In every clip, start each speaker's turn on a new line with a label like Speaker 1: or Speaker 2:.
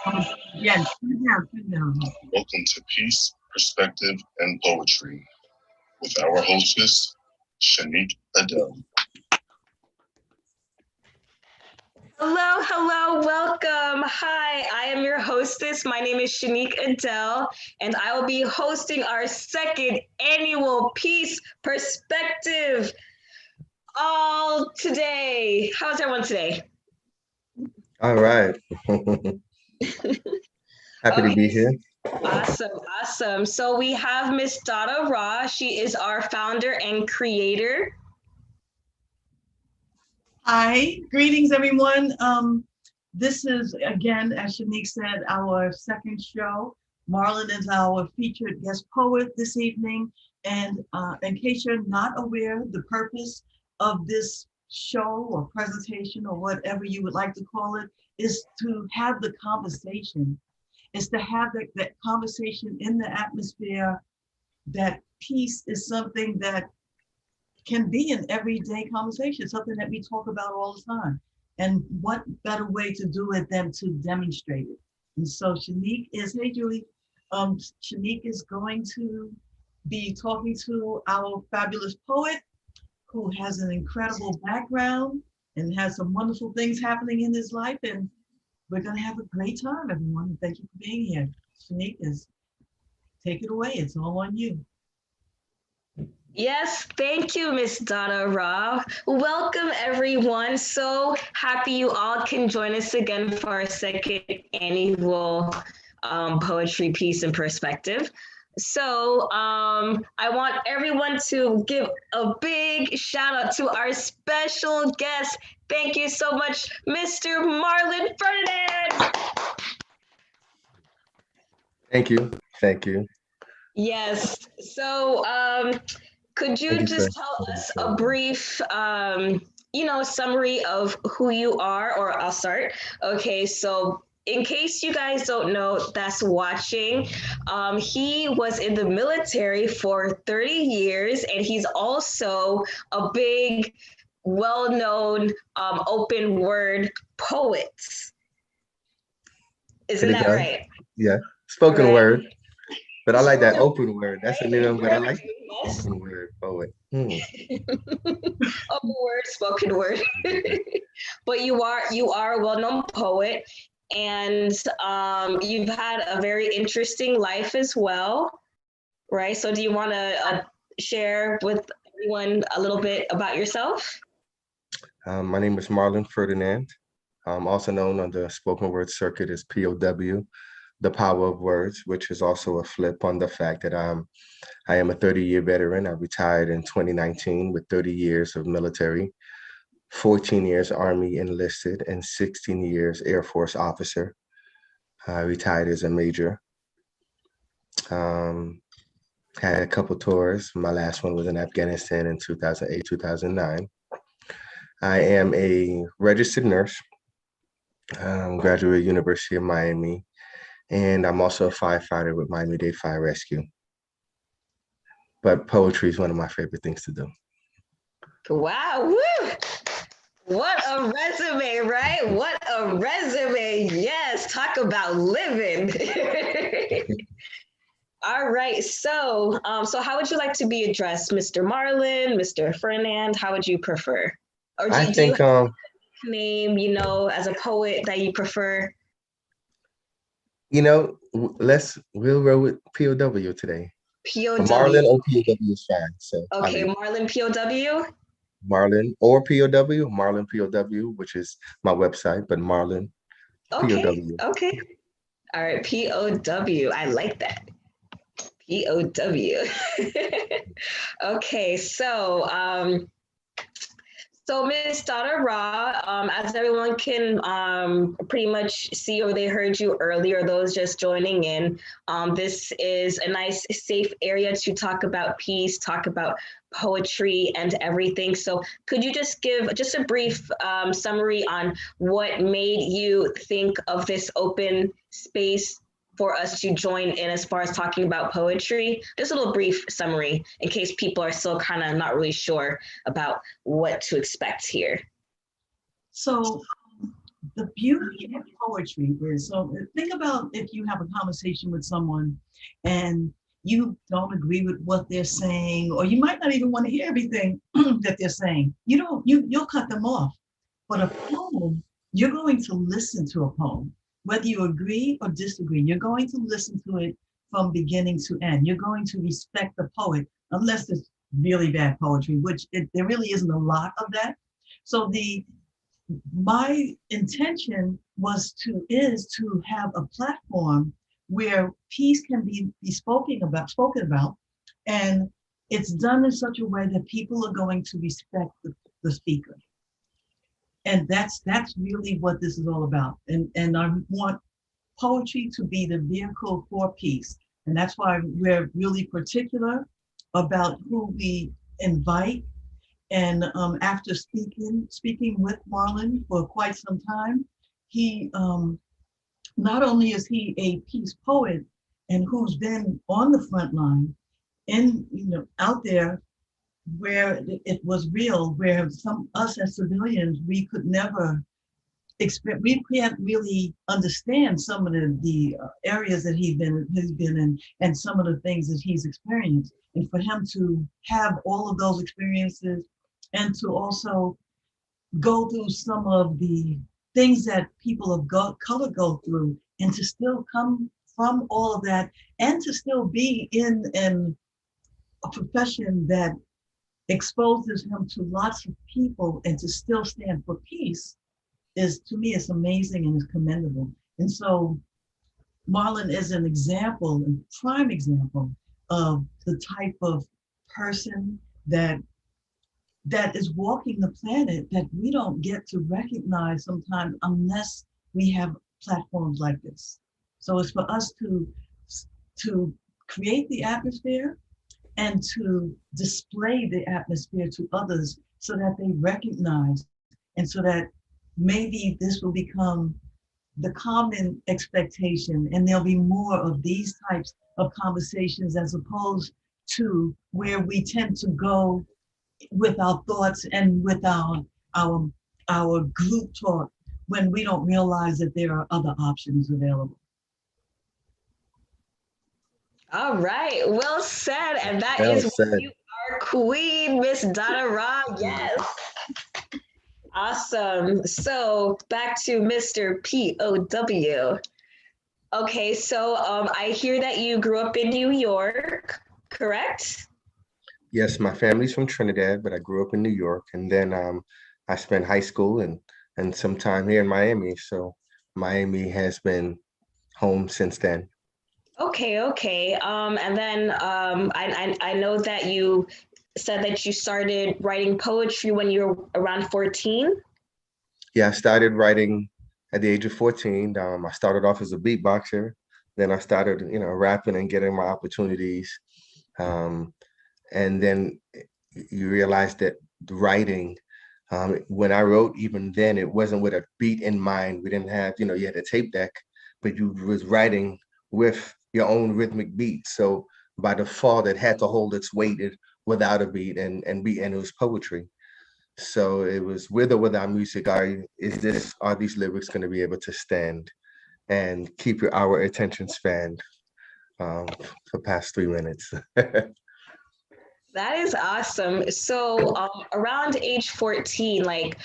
Speaker 1: Again, sit down.
Speaker 2: Welcome to Peace, Perspective, and Poetry with our hostess, Shanique Adele.
Speaker 3: Hello, hello, welcome. Hi, I am your hostess. My name is Shanique Adele, and I will be hosting our second annual Peace Perspective all today. How's everyone today?
Speaker 4: All right. Happy to be
Speaker 3: Okay,
Speaker 4: here.
Speaker 3: awesome, awesome. So we have Miss Dada Ra. She is our founder and creator.
Speaker 1: Hi, greetings everyone. This is again, as Shanique said, our second show. Marlon is our featured guest poet this evening. And in case you're not aware, the purpose of this show or presentation or whatever you would like to call it is to have the conversation. Is to have that conversation in the atmosphere that peace is something that can be an everyday conversation, something that we talk about all the time. And what better way to do it than to demonstrate it? And so Shanique is, hey Julie, Shanique is going to be talking to our fabulous poet who has an incredible background and has some wonderful things happening in his life. And we're gonna have a great time, everyone. And thank you for being here. Shanique, take it away. It's all on you.
Speaker 3: Yes, thank you, Miss Dada Ra. Welcome, everyone. So happy you all can join us again for our second annual Poetry Peace and Perspective. So I want everyone to give a big shout out to our special guest. Thank you so much, Mr. Marlon Ferdinand.
Speaker 4: Thank you. Thank you.
Speaker 3: Yes. So could you just tell us a brief, summary of who you are, or I'll start. Okay, so in case you guys don't know that's watching, he was in the military for 30 years, and he's also a big, well-known open word poet. Isn't that right?
Speaker 4: Yeah, spoken
Speaker 3: Right.
Speaker 4: word. But I like that open word. That's a new one, but I like open word poet.
Speaker 3: Open word, spoken word. But you are a well-known poet, and you've had a very interesting life as well, right? So do you want to share with everyone a little bit about yourself?
Speaker 4: My name is Marlon Ferdinand. I'm also known on the spoken word circuit as POW, the power of words, which is also a flip on the fact that I am a 30-year veteran. I retired in 2019 with 30 years of military, 14 years Army enlisted, and 16 years Air Force officer. I retired as a major. Had a couple tours. My last one was in Afghanistan in 2008, 2009. I am a registered nurse, graduate University of Miami, and I'm also a firefighter with Miami-Dade Fire Rescue. But poetry is one of my favorite things to do.
Speaker 3: Wow, woo! What a resume, right? What a resume. Yes, talk about living. All right, so how would you like to be addressed? Mr. Marlon, Mr. Ferdinand, how would you prefer? Or do you have a name, as a poet that you prefer?
Speaker 4: We'll roll with POW today.
Speaker 3: POW.
Speaker 4: Marlon or POW is fine. So
Speaker 3: okay, Marlon POW?
Speaker 4: Marlon or POW, Marlon POW, which is my website, but Marlon POW.
Speaker 3: Okay. All right, POW. I like that. POW. Okay, so Ms. Dada Ra, as everyone can pretty much see, or they heard you earlier, those just joining in, this is a nice, safe area to talk about peace, talk about poetry and everything. So could you just give just a brief summary on what made you think of this open space for us to join in as far as talking about poetry? Just a little brief summary in case people are still kind of not really sure about what to expect here.
Speaker 1: So the beauty of poetry is, so think about if you have a conversation with someone and you don't agree with what they're saying, or you might not even want to hear everything that they're saying. You'll cut them off. But a poem, you're going to listen to a poem, whether you agree or disagree. You're going to listen to it from beginning to end. You're going to respect the poet, unless it's really bad poetry, which there really isn't a lot of that. So my intention is to have a platform where peace can be spoken about, and it's done in such a way that people are going to respect the speaker. And that's really what this is all about. And I want poetry to be the vehicle for peace. And that's why we're really particular about who we invite. And after speaking with Marlon for quite some time, he not only is he a peace poet and who's been on the front line and out there where it was real, where us as civilians, we could never experience, we can't really understand some of the areas that he's been in, and some of the things that he's experienced. And for him to have all of those experiences and to also go through some of the things that people of color go through, and to still come from all of that and to still be in a profession that exposes him to lots of people and to still stand for peace is, to me, it's amazing and it's commendable. And so Marlon is an example, a prime example of the type of person that is walking the planet that we don't get to recognize sometimes unless we have platforms like this. So it's for us to create the atmosphere and to display the atmosphere to others so that they recognize, and so that maybe this will become the common expectation, and there'll be more of these types of conversations as opposed to where we tend to go with our thoughts and with our group talk when we don't realize that there are other options available.
Speaker 3: All right, well said. And that
Speaker 4: Well
Speaker 3: is
Speaker 4: said.
Speaker 3: our queen, Miss Donna Ra. Yes. Awesome. So back to Mr. POW. Okay, so I hear that you grew up in New York, correct?
Speaker 4: Yes, my family's from Trinidad, but I grew up in New York, and then I spent high school and some time here in Miami. So Miami has been home since then.
Speaker 3: Okay, okay. And then I know that you said that you started writing poetry when you were around 14.
Speaker 4: Yeah, I started writing at the age of 14. I started off as a beatboxer. Then I started, rapping and getting my opportunities. And then you realize that writing, when I wrote, even then, it wasn't with a beat in mind. We didn't have, you had a tape deck, but you was writing with your own rhythmic beat. So by default, it had to hold its weight without a beat, and it was poetry. So it was, with or without music, are these lyrics going to be able to stand and keep our attention span for past 3 minutes?
Speaker 3: That is awesome. So around age 14, like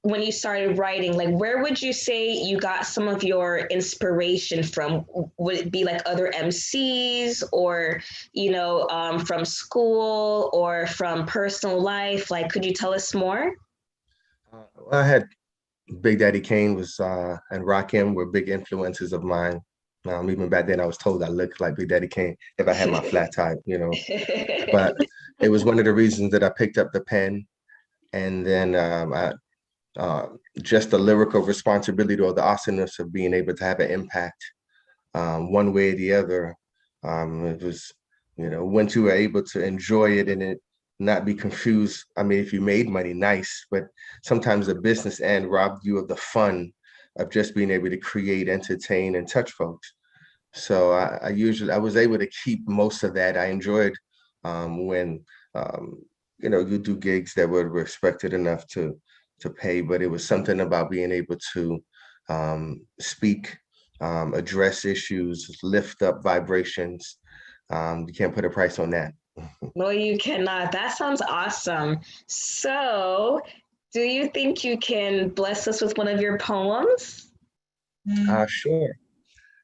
Speaker 3: when you started writing, like where would you say you got some of your inspiration from? Would it be like other MCs, or, from school or from personal life? Like, could you tell us more?
Speaker 4: I had Big Daddy Kane and Rakim were big influences of mine. Even back then, I was told I looked like Big Daddy Kane if I had my flat top, But it was one of the reasons that I picked up the pen, and then just the lyrical responsibility, or the awesomeness of being able to have an impact one way or the other. It was, once you were able to enjoy it and it not be confused. I mean, if you made money, nice, but sometimes the business end robbed you of the fun of just being able to create, entertain, and touch folks. So I was able to keep most of that. I enjoyed when you do gigs that were respected enough to pay, but it was something about being able to speak, address issues, lift up vibrations. You can't put a price on that.
Speaker 3: No, you cannot. That sounds awesome. So, do you think you can bless us with one of your poems?
Speaker 4: Sure.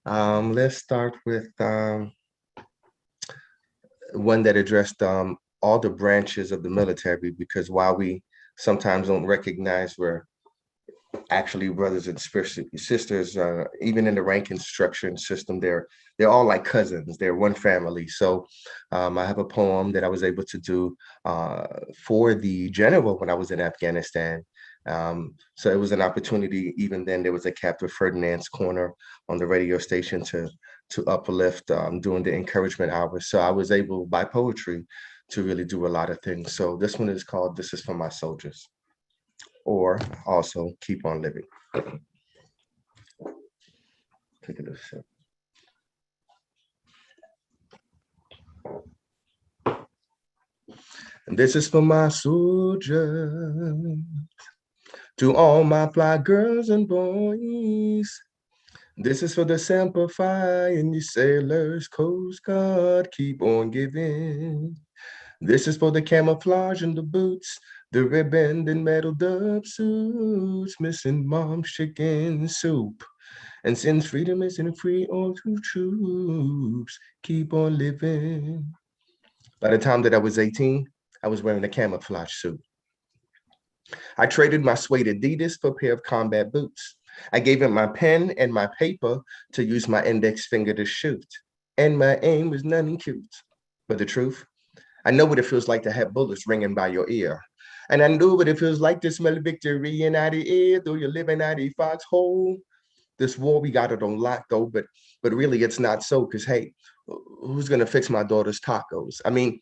Speaker 4: Let's start with one that addressed all the branches of the military, because while we sometimes don't recognize we're actually brothers and sisters, even in the rank instruction system, they're all like cousins. They're one family. So I have a poem that I was able to do for the general when I was in Afghanistan. So it was an opportunity. Even then, there was a Captain Ferdinand's Corner on the radio station to uplift during the encouragement hours. So I was able, by poetry, to really do a lot of things. So this one is called "This Is for My Soldiers," or also "Keep on Living." Take a little sip. And this is for my soldiers, to all my fly girls and boys. This is for the Semper Fi and you sailors, Coast Guard, keep on giving. This is for the camouflage and the boots, the ribbon and metal dub suits, missing mom's chicken soup. And since freedom isn't free, all true troops keep on living. By the time that I was 18, I was wearing a camouflage suit. I traded my suede Adidas for a pair of combat boots. I gave him my pen and my paper to use my index finger to shoot. And my aim was nothing cute. But the truth, I know what it feels like to have bullets ringing by your ear. And I knew what it feels like to smell victory in out the air, though you're living out a foxhole. This war, we got it on lock though, but really it's not so, because hey, who's gonna fix my daughter's tacos? I mean,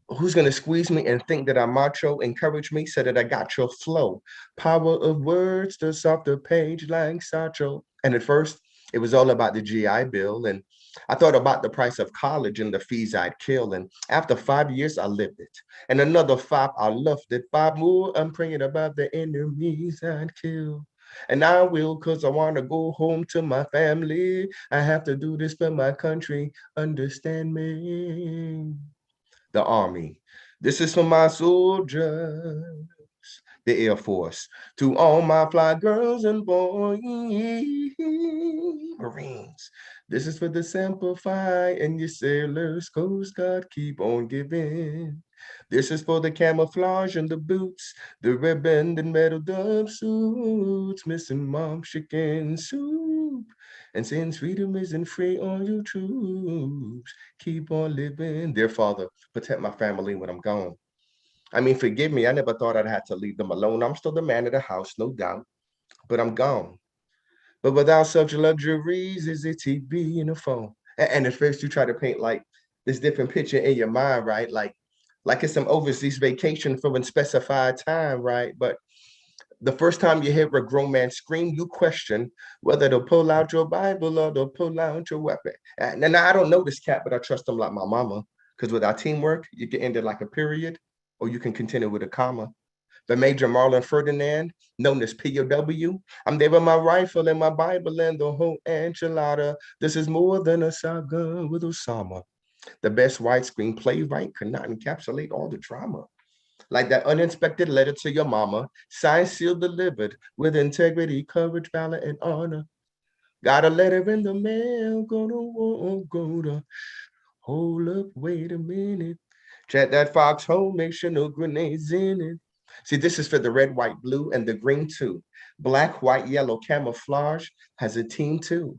Speaker 4: who's gonna squeeze me and think that I'm macho, encourage me, so that I got your flow. Power of words to off the page like Satchel. And at first, it was all about the GI Bill. And I thought about the price of college and the fees I'd kill. And after 5 years, I lived it. And another 5, I loved it. 5 more, I'm praying about the enemies I'd kill. And I will, cause I wanna go home to my family. I have to do this for my country. Understand me? The Army. This is for my soldiers, the Air Force, to all my fly girls and boys, Marines. This is for the Semper Fi and your sailors, Coast Guard, keep on giving. This is for the camouflage and the boots, the ribbon and metal dub suits, missing mom's chicken soup. And since freedom isn't free, all you troops keep on living. Dear Father, protect my family when I'm gone. I mean, forgive me, I never thought I'd have to leave them alone. I'm still the man of the house, no doubt, but I'm gone. But without such luxuries, is it TV and a phone? And at first you try to paint like this different picture in your mind, right? Like it's some overseas vacation for unspecified time, right? But the first time you hear a grown man scream, you question whether they'll pull out your Bible or they'll pull out your weapon. And I don't know this cat, but I trust him like my mama. Because with our teamwork, you can end it like a period, or you can continue with a comma. But Major Marlon Ferdinand, known as POW, I'm there with my rifle and my Bible and the whole enchilada. This is more than a saga with Osama. The best widescreen playwright could not encapsulate all the drama. Like that unexpected letter to your mama, signed, sealed, delivered with integrity, courage, valor, and honor. Got a letter in the mail, go to, hold up, wait a minute. Check that foxhole, make sure no grenades in it. See, this is for the red, white, blue, and the green too. Black, white, yellow camouflage has a team too.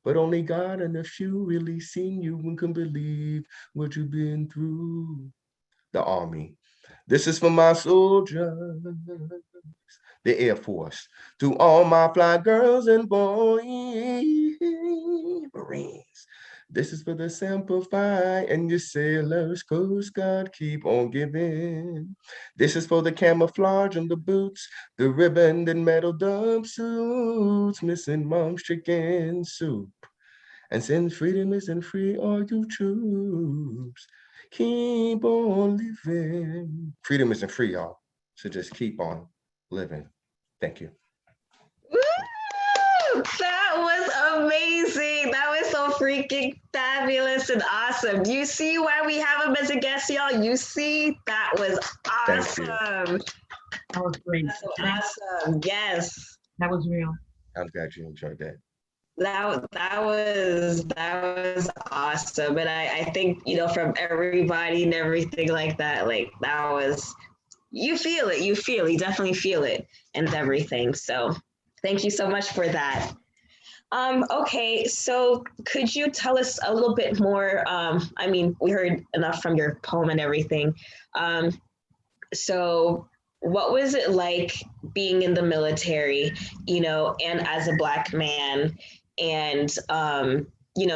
Speaker 4: But only God and a few really seen you and can believe what you've been through. The Army. This is for my soldiers, the Air Force, to all my fly girls and boys, Marines. This is for the Semper Fi and your sailors, Coast Guard, keep on giving. This is for the camouflage and the boots, the ribbon and metal dub suits, missing mom's chicken soup. And since freedom isn't free, all you troops keep on living. Freedom isn't free, y'all. So just keep on living. Thank you.
Speaker 3: Woo! That was amazing. That was so freaking fabulous and awesome. Do you see why we have him as a guest, y'all? You see, that was
Speaker 4: Thank you.
Speaker 3: awesome.
Speaker 1: That was great.
Speaker 3: That's so awesome. Yes.
Speaker 1: That was real.
Speaker 4: I'm glad you enjoyed that.
Speaker 3: That was awesome. And I think, from everybody and everything like that, that was, you feel it, you definitely feel it and everything. So thank you so much for that. Okay, so could you tell us a little bit more? We heard enough from your poem and everything. So what was it like being in the military, and as a Black man, and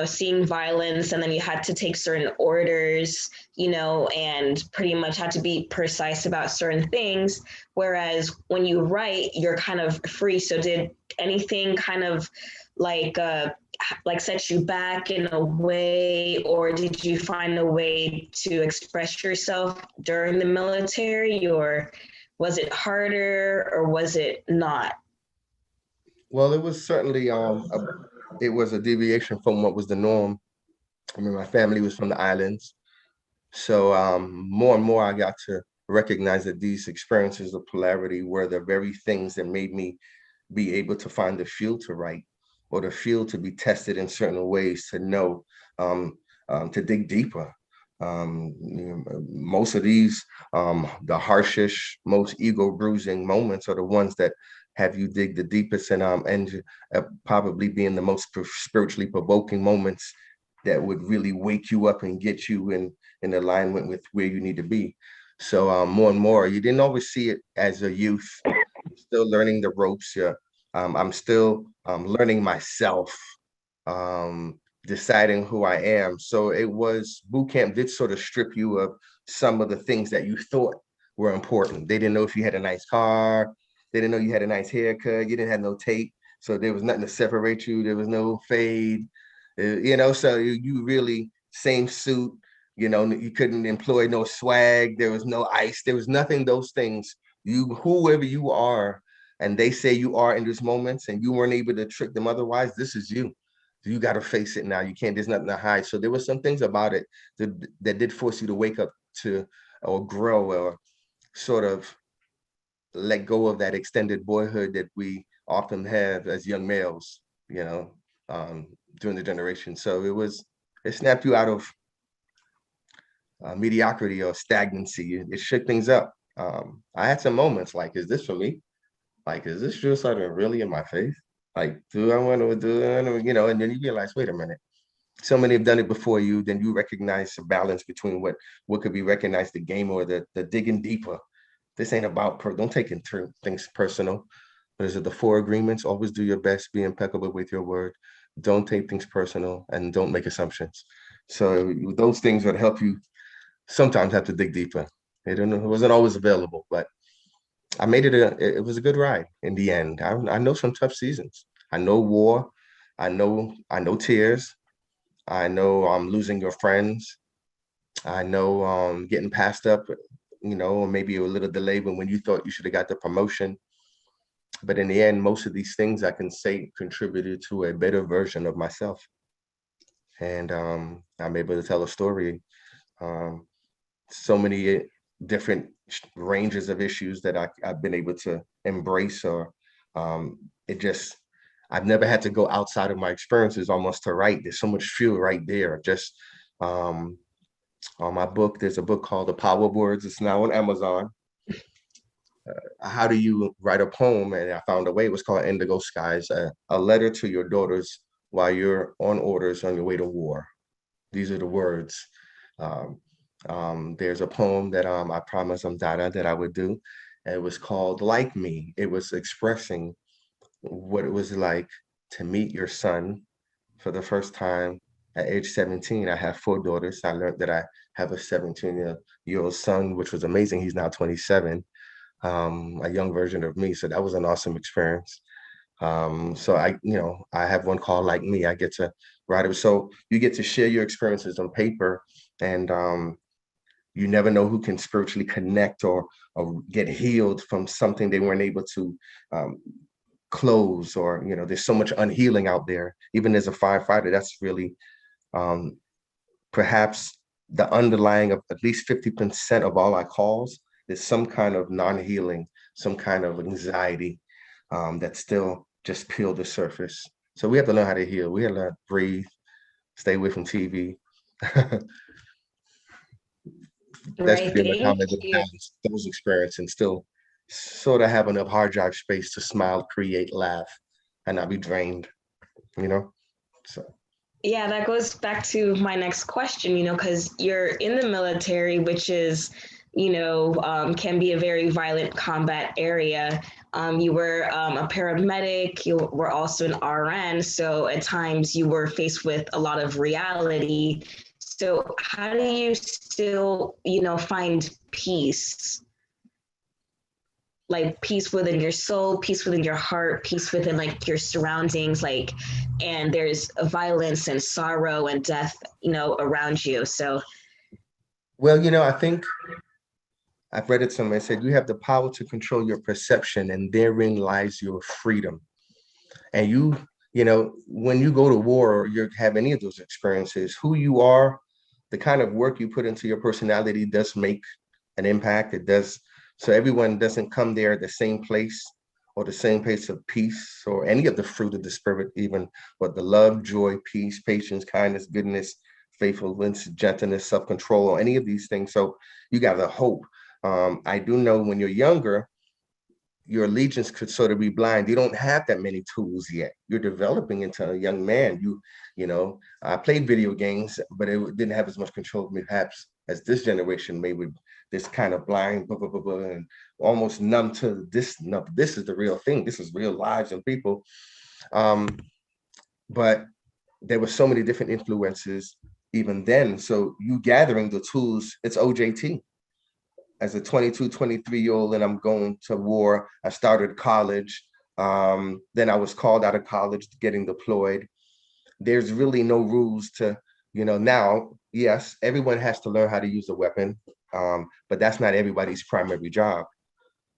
Speaker 3: seeing violence, and then you had to take certain orders, and pretty much had to be precise about certain things, whereas when you write, you're kind of free. So did anything kind of like set you back in a way, or did you find a way to express yourself during the military, or was it harder, or was it not?
Speaker 4: Well, it was certainly it was a deviation from what was the norm. I mean, my family was from the islands, so more and more I got to recognize that these experiences of polarity were the very things that made me be able to find the fuel to write, or the fuel to be tested in certain ways, to know, to dig deeper. Most of these, the harshest, most ego bruising moments are the ones that have you dig the deepest, and probably being the most spiritually provoking moments that would really wake you up and get you in alignment with where you need to be. So more and more, you didn't always see it as a youth, still learning the ropes. Yeah, I'm still learning myself, deciding who I am. So it was, boot camp did sort of strip you of some of the things that you thought were important. They didn't know if you had a nice car. They didn't know you had a nice haircut. You didn't have no tape. So there was nothing to separate you. There was no fade, so you really, same suit, you couldn't employ no swag. There was no ice. There was nothing, those things. Whoever you are, and they say you are in these moments, and you weren't able to trick them otherwise, this is you. You got to face it now. You can't, there's nothing to hide. So there were some things about it that did force you to wake up to, or grow, or sort of let go of that extended boyhood that we often have as young males, during the generation. So it snapped you out of mediocrity or stagnancy. It shook things up. I had some moments like, is this for me? Like, is this suicide really in my face? Like, do I want to do it? And then you realize, wait a minute. So many have done it before you, then you recognize the balance between what could be recognized, the game or the digging deeper. This ain't about, don't take things personal. But is it the 4 agreements? Always do your best, be impeccable with your word. Don't take things personal, and don't make assumptions. So those things would help you sometimes have to dig deeper. It wasn't always available, but I made it was a good ride in the end. I know some tough seasons. I know war. I know tears. I know losing your friends. I know getting passed up, or maybe a little delay when you thought you should have got the promotion. But in the end, most of these things I can say contributed to a better version of myself. And I'm able to tell a story. So many different ranges of issues that I've been able to embrace, or I've never had to go outside of my experiences almost to write. There's so much fuel right there. Just on my book, there's a book called The Power of Words. It's now on Amazon. How do you write a poem? And I found a way. It was called Indigo Skies, a letter to your daughters while you're on orders on your way to war. These are the words. There's a poem that I promised Dada that I would do. It was called Like Me. It was expressing what it was like to meet your son for the first time at age 17. I have 4 daughters. I learned that I have a 17-year-old son, which was amazing. He's now 27, a young version of me. So that was an awesome experience. So I have one called Like Me. I get to write it. So you get to share your experiences on paper, and you never know who can spiritually connect or get healed from something they weren't able to close, or, you know, there's so much unhealing out there. Even as a firefighter, that's really perhaps the underlying of at least 50% of all our calls is some kind of non-healing, some kind of anxiety that still just peel the surface. So we have to learn how to heal. We have to learn to breathe, stay away from TV. That's
Speaker 3: Right.
Speaker 4: pretty much how I'm
Speaker 3: Thank
Speaker 4: able to
Speaker 3: you.
Speaker 4: balance those experiences and still sort of have enough hard drive space to smile, create, laugh, and not be drained, you know? So
Speaker 3: Yeah, that goes back to my next question, because you're in the military, which is, can be a very violent combat area. You were a paramedic, you were also an RN. So at times you were faced with a lot of reality. So how do you still, find peace? Like peace within your soul, peace within your heart, peace within like your surroundings, like, and there's violence and sorrow and death, around you. So
Speaker 4: well, I think I've read it somewhere. It said you have the power to control your perception, and therein lies your freedom. And when you go to war or you have any of those experiences, who you are, the kind of work you put into your personality does make an impact. It does. So everyone doesn't come there at the same place or the same place of peace or any of the fruit of the spirit, even, but the love, joy, peace, patience, kindness, goodness, faithfulness, gentleness, self-control, or any of these things. So you got the hope. I do know when you're younger, your allegiance could sort of be blind. You don't have that many tools yet. You're developing into a young man. I played video games, but it didn't have as much control perhaps as this generation made with this kind of blind, blah, blah, blah, blah, and almost numb to this. No, this is the real thing. This is real lives and people. But there were so many different influences even then. So you gathering the tools, it's OJT. As a 22, 23-year-old, and I'm going to war. I started college. Then I was called out of college, getting deployed. There's really no rules to, now, yes, everyone has to learn how to use a weapon, but that's not everybody's primary job.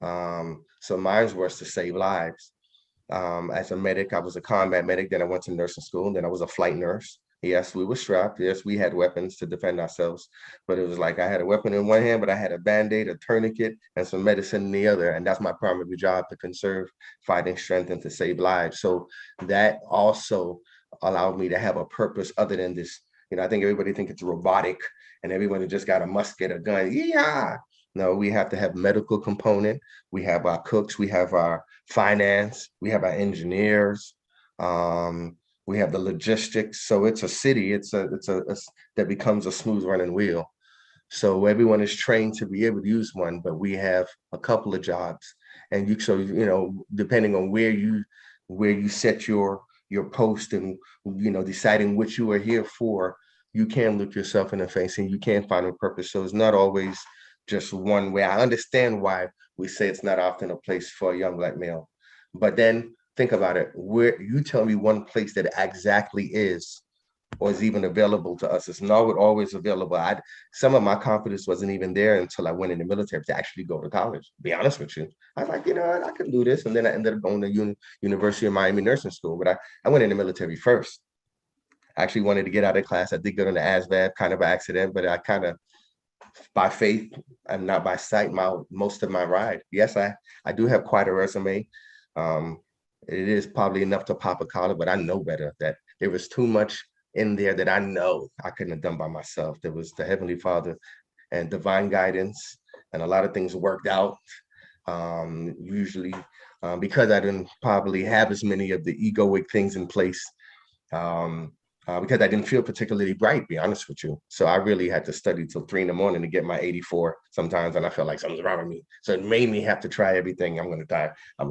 Speaker 4: So mine was to save lives. As a medic, I was a combat medic, then I went to nursing school, and then I was a flight nurse. Yes, we were strapped. Yes, we had weapons to defend ourselves, but it was like I had a weapon in one hand, but I had a Band-Aid, a tourniquet, and some medicine in the other. And that's my primary job, to conserve fighting strength and to save lives. So that also allowed me to have a purpose other than this. I think everybody think it's robotic and everyone just got a musket, a gun. Yeah. No, we have to have medical component. We have our cooks, we have our finance, we have our engineers. We have the logistics. So it's a city, that becomes a smooth running wheel. So everyone is trained to be able to use one, but we have a couple of jobs. And depending on where you set your post and, deciding what you are here for, you can look yourself in the face and you can find a purpose. So it's not always just one way. I understand why we say it's not often a place for a young black male, but then think about it. Where you tell me one place that exactly is or is even available to us. It's not always available. Some of my confidence wasn't even there until I went in the military to actually go to college. Be honest with you, I was like, I can do this, and then I ended up going to University of Miami Nursing School. But I went in the military first. I actually wanted to get out of class. I did go on the ASVAB, kind of by accident, but I kind of by faith and not by sight. Most of my ride. Yes, I do have quite a resume. It is probably enough to pop a collar, but I know better that there was too much in there that I know I couldn't have done by myself. There was the Heavenly Father and divine guidance, and a lot of things worked out. Usually because I didn't probably have as many of the egoic things in place, because I didn't feel particularly bright, be honest with you. So I really had to study till 3 a.m. to get my 84 sometimes, and I felt like something's wrong with me. So it made me have to try everything. I'm gonna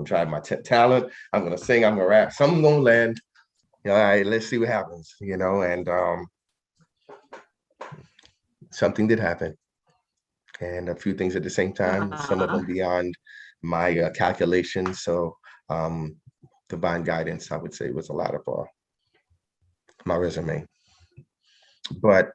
Speaker 4: try my talent. I'm gonna sing. I'm gonna rap. Something's gonna land. All right, let's see what happens. And something did happen, and a few things at the same time. Some of them beyond my calculations. So divine guidance, I would say, was a lot of my resume. But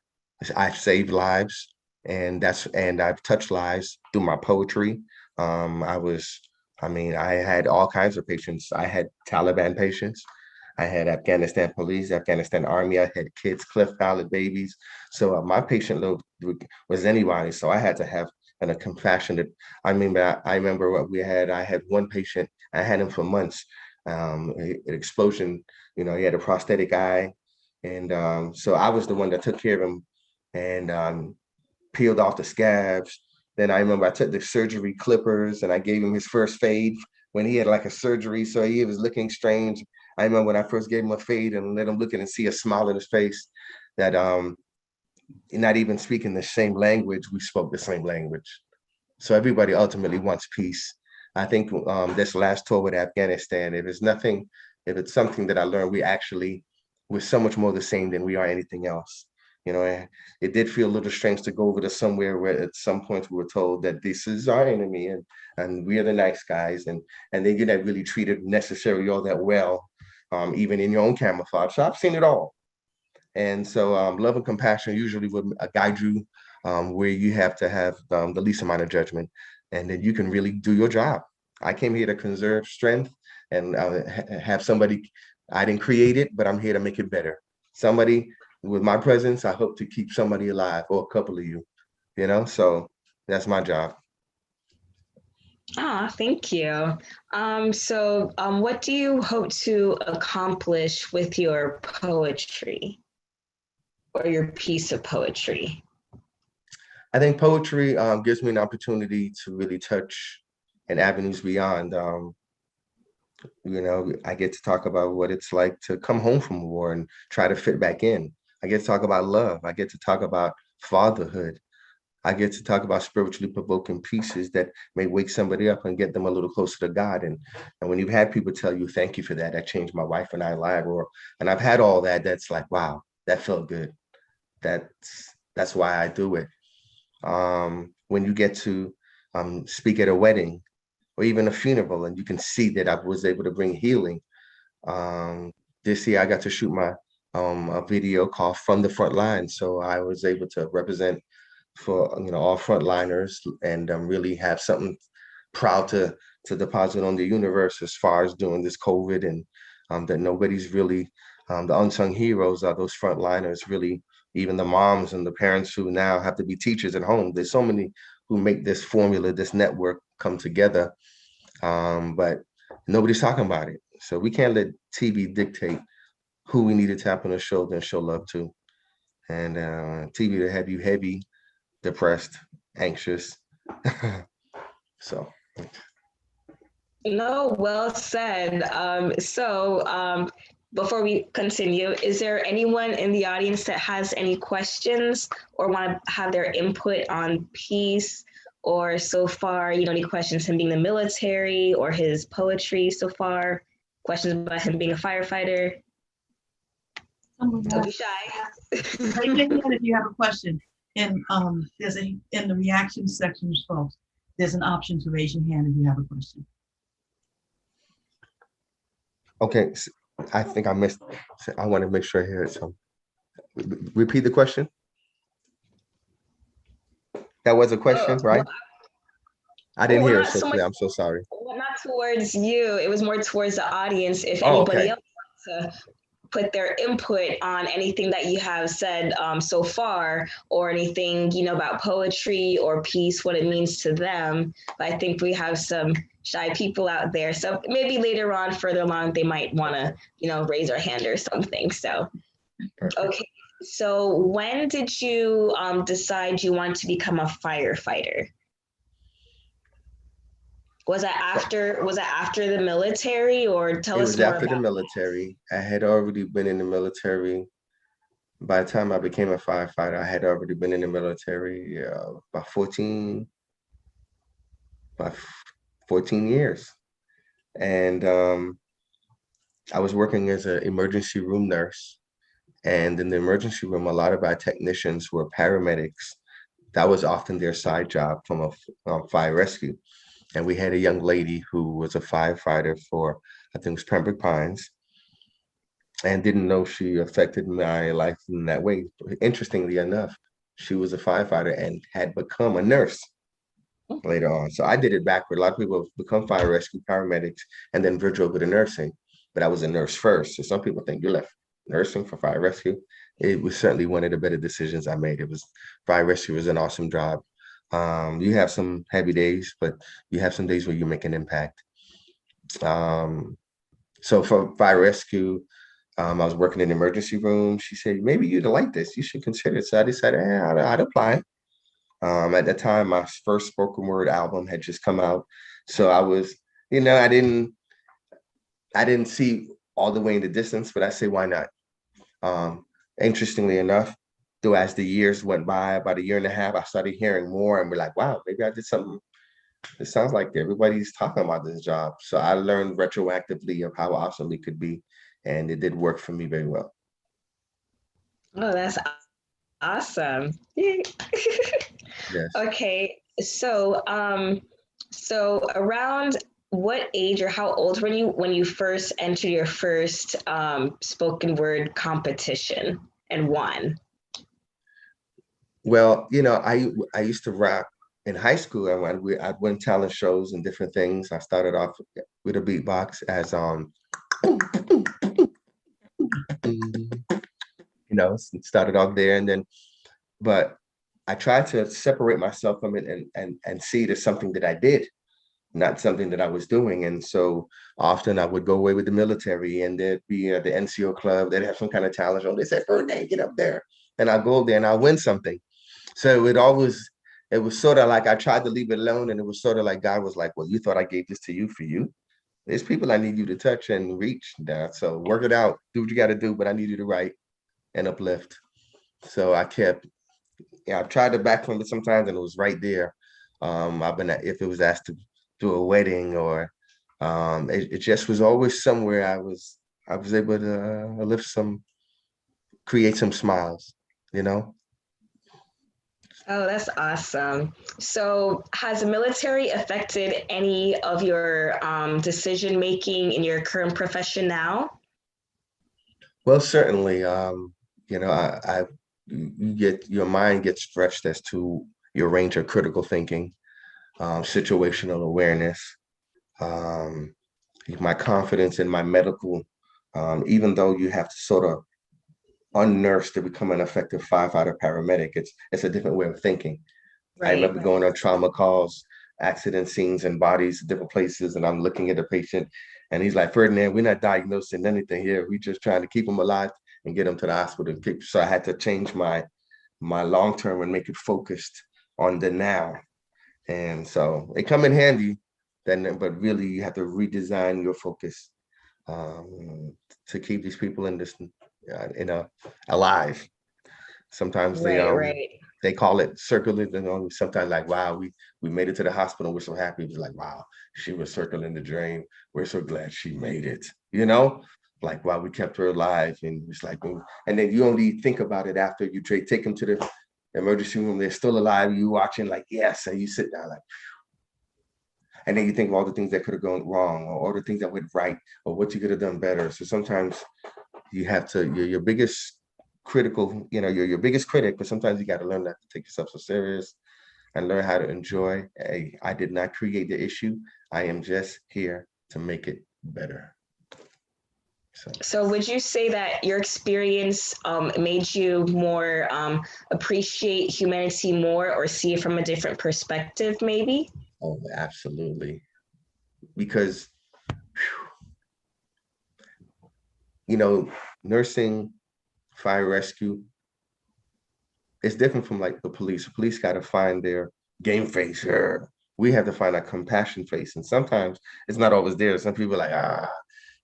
Speaker 4: I've saved lives, and I've touched lives through my poetry. I was I mean, I had all kinds of patients. I had Taliban patients. I had Afghanistan police, Afghanistan army. I had kids, Cliff Pallet babies. So my patient load was anybody. So I had to have a compassionate. I mean, I remember what we had. I had one patient. I had him for months. An explosion. You know, he had a prosthetic eye, and so I was the one that took care of him and peeled off the scabs. Then I remember I took the surgery clippers and I gave him his first fade when he had like a surgery. So he was looking strange. I remember when I first gave him a fade and let him look at and see a smile on his face that not even speaking the same language, we spoke the same language. So everybody ultimately wants peace. I think this last tour with Afghanistan, if it's something that I learned, we're so much more the same than we are anything else. You know, it did feel a little strange to go over to somewhere where at some point we were told that this is our enemy and we are the nice guys and then you're not really treated necessarily all that well, even in your own camouflage. So I've seen it all. And so love and compassion usually would guide you where you have to have the least amount of judgment, and then you can really do your job. I came here to conserve strength and have somebody, I didn't create it, but I'm here to make it better. Somebody with my presence, I hope to keep somebody alive or a couple of you, so that's my job.
Speaker 3: Ah, thank you. What do you hope to accomplish with your poetry or your piece of poetry?
Speaker 4: I think poetry gives me an opportunity to really touch and avenues beyond. I get to talk about what it's like to come home from war and try to fit back in. I get to talk about love. I get to talk about fatherhood. I get to talk about spiritually provoking pieces that may wake somebody up and get them a little closer to God. And when you've had people tell you, thank you for that, that changed my wife and I life, and I've had all that, that's like, wow, that felt good. That's why I do it. When you get to speak at a wedding or even a funeral, and you can see that I was able to bring healing. This year I got to shoot my a video called From the Front Line. So I was able to represent for all frontliners and really have something proud to deposit on the universe as far as doing this COVID, and that nobody's really the unsung heroes are those frontliners, really, even the moms and the parents who now have to be teachers at home. There's so many who make this formula, this network come together, but nobody's talking about it. So we can't let TV dictate who we need to tap on the shoulder and show love to. And TV to have you heavy, depressed, anxious. So.
Speaker 3: No, well said. Before we continue, is there anyone in the audience that has any questions or want to have their input on peace, or so far, any questions, him being the military or his poetry so far? Questions about him being a firefighter? Don't be shy.
Speaker 1: Raise your hand if you have a question. And in the reaction section, folks, there's an option to raise your hand if you have a question.
Speaker 4: Okay, I think I missed. I want to make sure I hear it. So, repeat the question. That was a question, right? I didn't hear it so clear. I'm so sorry.
Speaker 3: Well, not towards you. It was more towards the audience. If anybody else wants to put their input on anything that you have said so far, or anything, about poetry or peace, what it means to them. But I think we have some shy people out there. So maybe later on, further along, they might want to, raise their hand or something. So, perfect. Okay. So when did you decide you want to become a firefighter? Was that after the military, or tell us more? It was after
Speaker 4: the military. I had already been in the military. By the time I became a firefighter, I had already been in the military by 14 years. And I was working as an emergency room nurse. And in the emergency room, a lot of our technicians were paramedics. That was often their side job from a fire rescue. And we had a young lady who was a firefighter for, I think it was Pembroke Pines, and didn't know she affected my life in that way. Interestingly enough, she was a firefighter and had become a nurse. later on. So I did it backward. A lot of people have become fire rescue paramedics and then bridge over to nursing, but I was a nurse first. So some people think you left nursing for fire rescue. It was certainly one of the better decisions I made. It was fire rescue was an awesome job. You have some heavy days, but you have some days where you make an impact. Um, so for fire rescue, I was working in the emergency room. She said, maybe you'd like this. You should consider it. So I decided, I'd apply. At that time, my first spoken word album had just come out. So I was, I didn't see all the way in the distance, but I say, why not? Um, Interestingly enough, though, as the years went by, about a year and a half, I started hearing more and we're like, wow, maybe I did something. It sounds like everybody's talking about this job. So I learned retroactively of how awesome it could be. And it did work for me very well.
Speaker 3: Oh, that's awesome. Yay.
Speaker 4: Yes.
Speaker 3: Okay, so around what age or how old were you when you first entered your first spoken word competition and won?
Speaker 4: Well, I used to rap in high school. I'd win talent shows and different things. I started off with a beatbox as started off there, and then but I tried to separate myself from it and see it as something that I did, not something that I was doing. And so often I would go away with the military and there'd be the NCO club, they'd have some kind of talent show. They said, Ferdinand, get up there. And I'll go there and I'll win something. So it was sort of like I tried to leave it alone. And it was sort of like God was like, well, you thought I gave this to you for you. There's people I need you to touch and reach now. So work it out, do what you got to do, but I need you to write and uplift. So I've tried to back from it sometimes and it was right there. I've been, if it was asked to do a wedding or it just was always somewhere I was able to create some smiles, you know?
Speaker 3: Oh, that's awesome. So, has the military affected any of your decision making in your current profession now?
Speaker 4: Well, certainly, you get your mind gets stretched as to your range of critical thinking, situational awareness, um, my confidence in my medical, even though you have to sort of unnursed to become an effective firefighter paramedic. It's a different way of thinking. I
Speaker 3: Right.
Speaker 4: remember going on trauma calls, accident scenes and bodies, different places, and I'm looking at the patient and he's like, Ferdinand, we're not diagnosing anything here. We're just trying to keep them alive and get them to the hospital. So I had to change my long term and make it focused on the now. And so it come in handy then, but really you have to redesign your focus um, to keep these people in this alive. Sometimes
Speaker 3: Right, right.
Speaker 4: they call it circling, and sometimes like, wow, we made it to the hospital. We're so happy. It was like, wow, she was circling the drain. We're so glad she made it. Like wow, we kept her alive, and it's like, and then you only think about it after you take them to the emergency room. They're still alive. You watching like yes, and you sit down like, and then you think of all the things that could have gone wrong, or all the things that went right, or what you could have done better. So sometimes you have to your biggest critical, you're your biggest critic, but sometimes you got to learn not to take yourself so serious and learn how to enjoy. Hey, I did not create the issue. I am just here to make it better.
Speaker 3: So would you say that your experience made you more appreciate humanity more or see it from a different perspective, maybe?
Speaker 4: Oh, absolutely. Because, nursing, fire rescue, it's different from like the police. The police got to find their game face. We have to find a compassion face. And sometimes it's not always there. Some people are like,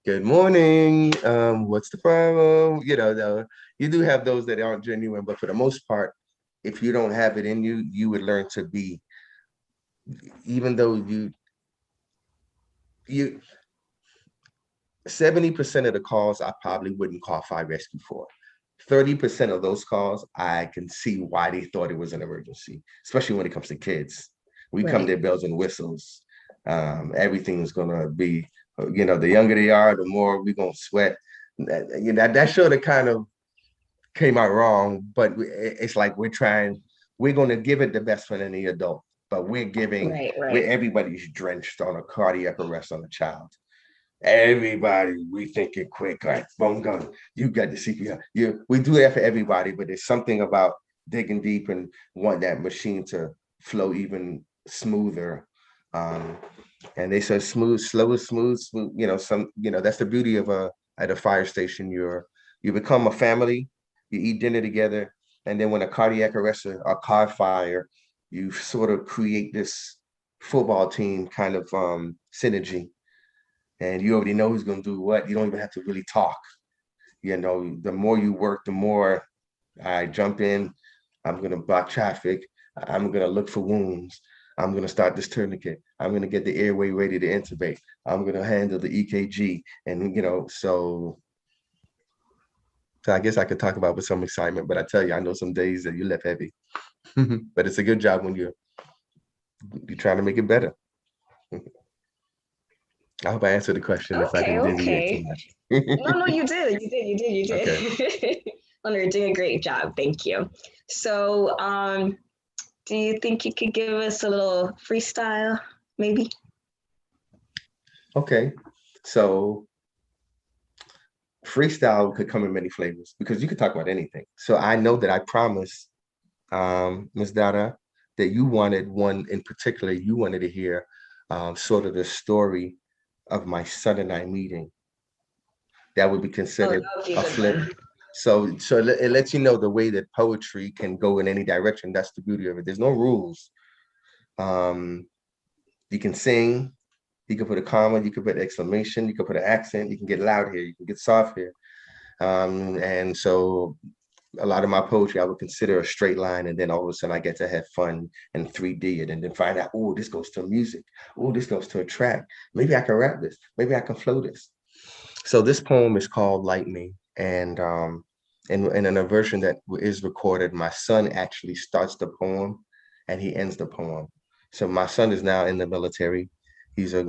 Speaker 4: good morning. What's the problem? You do have those that aren't genuine, but for the most part, if you don't have it in you, you would learn to be, even though you 70% of the calls I probably wouldn't call fire rescue for. 30% of those calls, I can see why they thought it was an emergency, especially when it comes to kids. We come there bells and whistles. Everything is gonna be, the younger they are, the more we're gonna sweat. That should have kind of came out wrong, but it's like we're gonna give it the best for any adult. but we're giving,
Speaker 3: Right,
Speaker 4: where
Speaker 3: right.
Speaker 4: everybody's drenched on a cardiac arrest on a child. Everybody, we thinking quick, like bone gun. You got the CPR. We do that for everybody, but there's something about digging deep and want that machine to flow even smoother. Um, and they said smooth, slow is smooth, smooth. That's the beauty of at a fire station. You become a family. You eat dinner together, and then when a cardiac arrest or a car fire, you sort of create this football team kind of synergy, and you already know who's going to do what. You don't even have to really talk. The more you work, the more I jump in. I'm going to block traffic. I'm going to look for wounds. I'm going to start this tourniquet. I'm going to get the airway ready to intubate. I'm going to handle the EKG. And, so I guess I could talk about with some excitement, but I tell you, I know some days that you left heavy, but it's a good job when you're trying to make it better. I hope I answered the question if I
Speaker 3: Okay,
Speaker 4: didn't deviate too
Speaker 3: okay.
Speaker 4: much.
Speaker 3: No, you did. You
Speaker 4: Okay.
Speaker 3: did. Well, you're doing a great job. Thank you. So, do you think you could give us a little freestyle, maybe?
Speaker 4: Okay. So freestyle could come in many flavors because you could talk about anything. So I know that I promised Ms. Dada, that you wanted one in particular, you wanted to hear sort of the story of my son and I meeting. That would be
Speaker 3: Oh, that
Speaker 4: considered
Speaker 3: would be a
Speaker 4: a
Speaker 3: good
Speaker 4: flip.
Speaker 3: one.
Speaker 4: So it lets you know the way that poetry can go in any direction. That's the beauty of it. There's no rules. Um, you can sing, you can put a comma, you can put exclamation, you can put an accent, you can get loud here, you can get soft here. And so a lot of my poetry I would consider a straight line, and then all of a sudden I get to have fun and 3D it, and then find out, oh, this goes to music. Oh, this goes to a track. Maybe I can rap this. Maybe I can flow this. So this poem is called Like Me, and in a version that is recorded, my son actually starts the poem and he ends the poem. So my son is now in the military.
Speaker 3: Oh,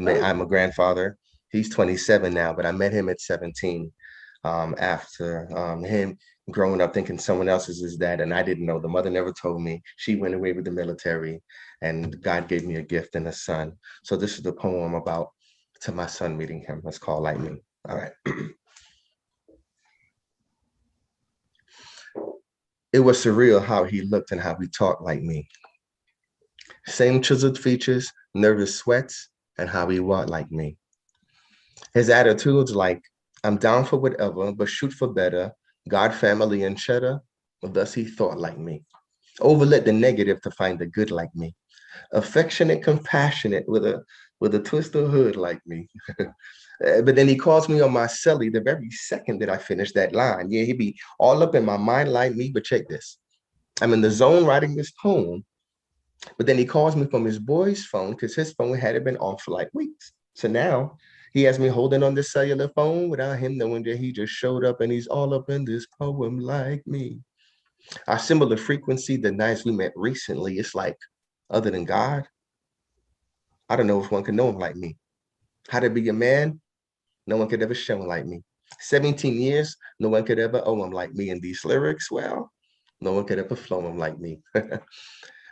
Speaker 4: I'm a grandfather. He's 27 now, but I met him at 17 after him growing up thinking someone else is his dad, and I didn't know. The mother never told me. She went away with the military, and God gave me a gift and a son. So this is the poem about to my son meeting him. It's called Like Me. All right. It was surreal how he looked and how he talked like me. Same chiseled features, nervous sweats, and how he walked like me. His attitudes like, I'm down for whatever, but shoot for better. God, family, and cheddar. Thus he thought like me. Overlook the negative to find the good like me. Affectionate, compassionate with a twist of hood like me. But then he calls me on my celly the very second that I finish that line. Yeah, he'd be all up in my mind like me, but check this. I'm in the zone writing this poem, but then he calls me from his boy's phone because his phone hadn't been off for like weeks. So now he has me holding on this cellular phone without him knowing that he just showed up and he's all up in this poem like me. Our similar frequency, the nights we met recently, it's like, other than God, I don't know if one can know him like me. How to be a man, no one could ever show him like me. 17 years, no one could ever owe him like me. In these lyrics, well, no one could ever flow him like me.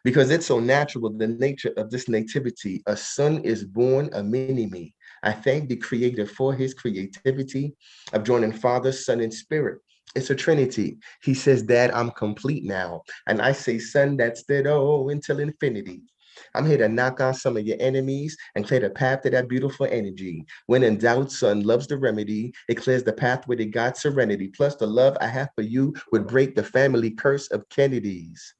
Speaker 4: Because it's so natural, the nature of this nativity. A son is born, a mini me. I thank the creator for his creativity of joining Father, Son, and Spirit. It's a trinity. He says, Dad, I'm complete now. And I say, son, that's it, oh, until infinity. I'm here to knock out some of your enemies and clear the path to that beautiful energy. When in doubt, son loves the remedy. It clears the pathway to God's serenity. Plus, the love I have for you would break the family curse of Kennedys.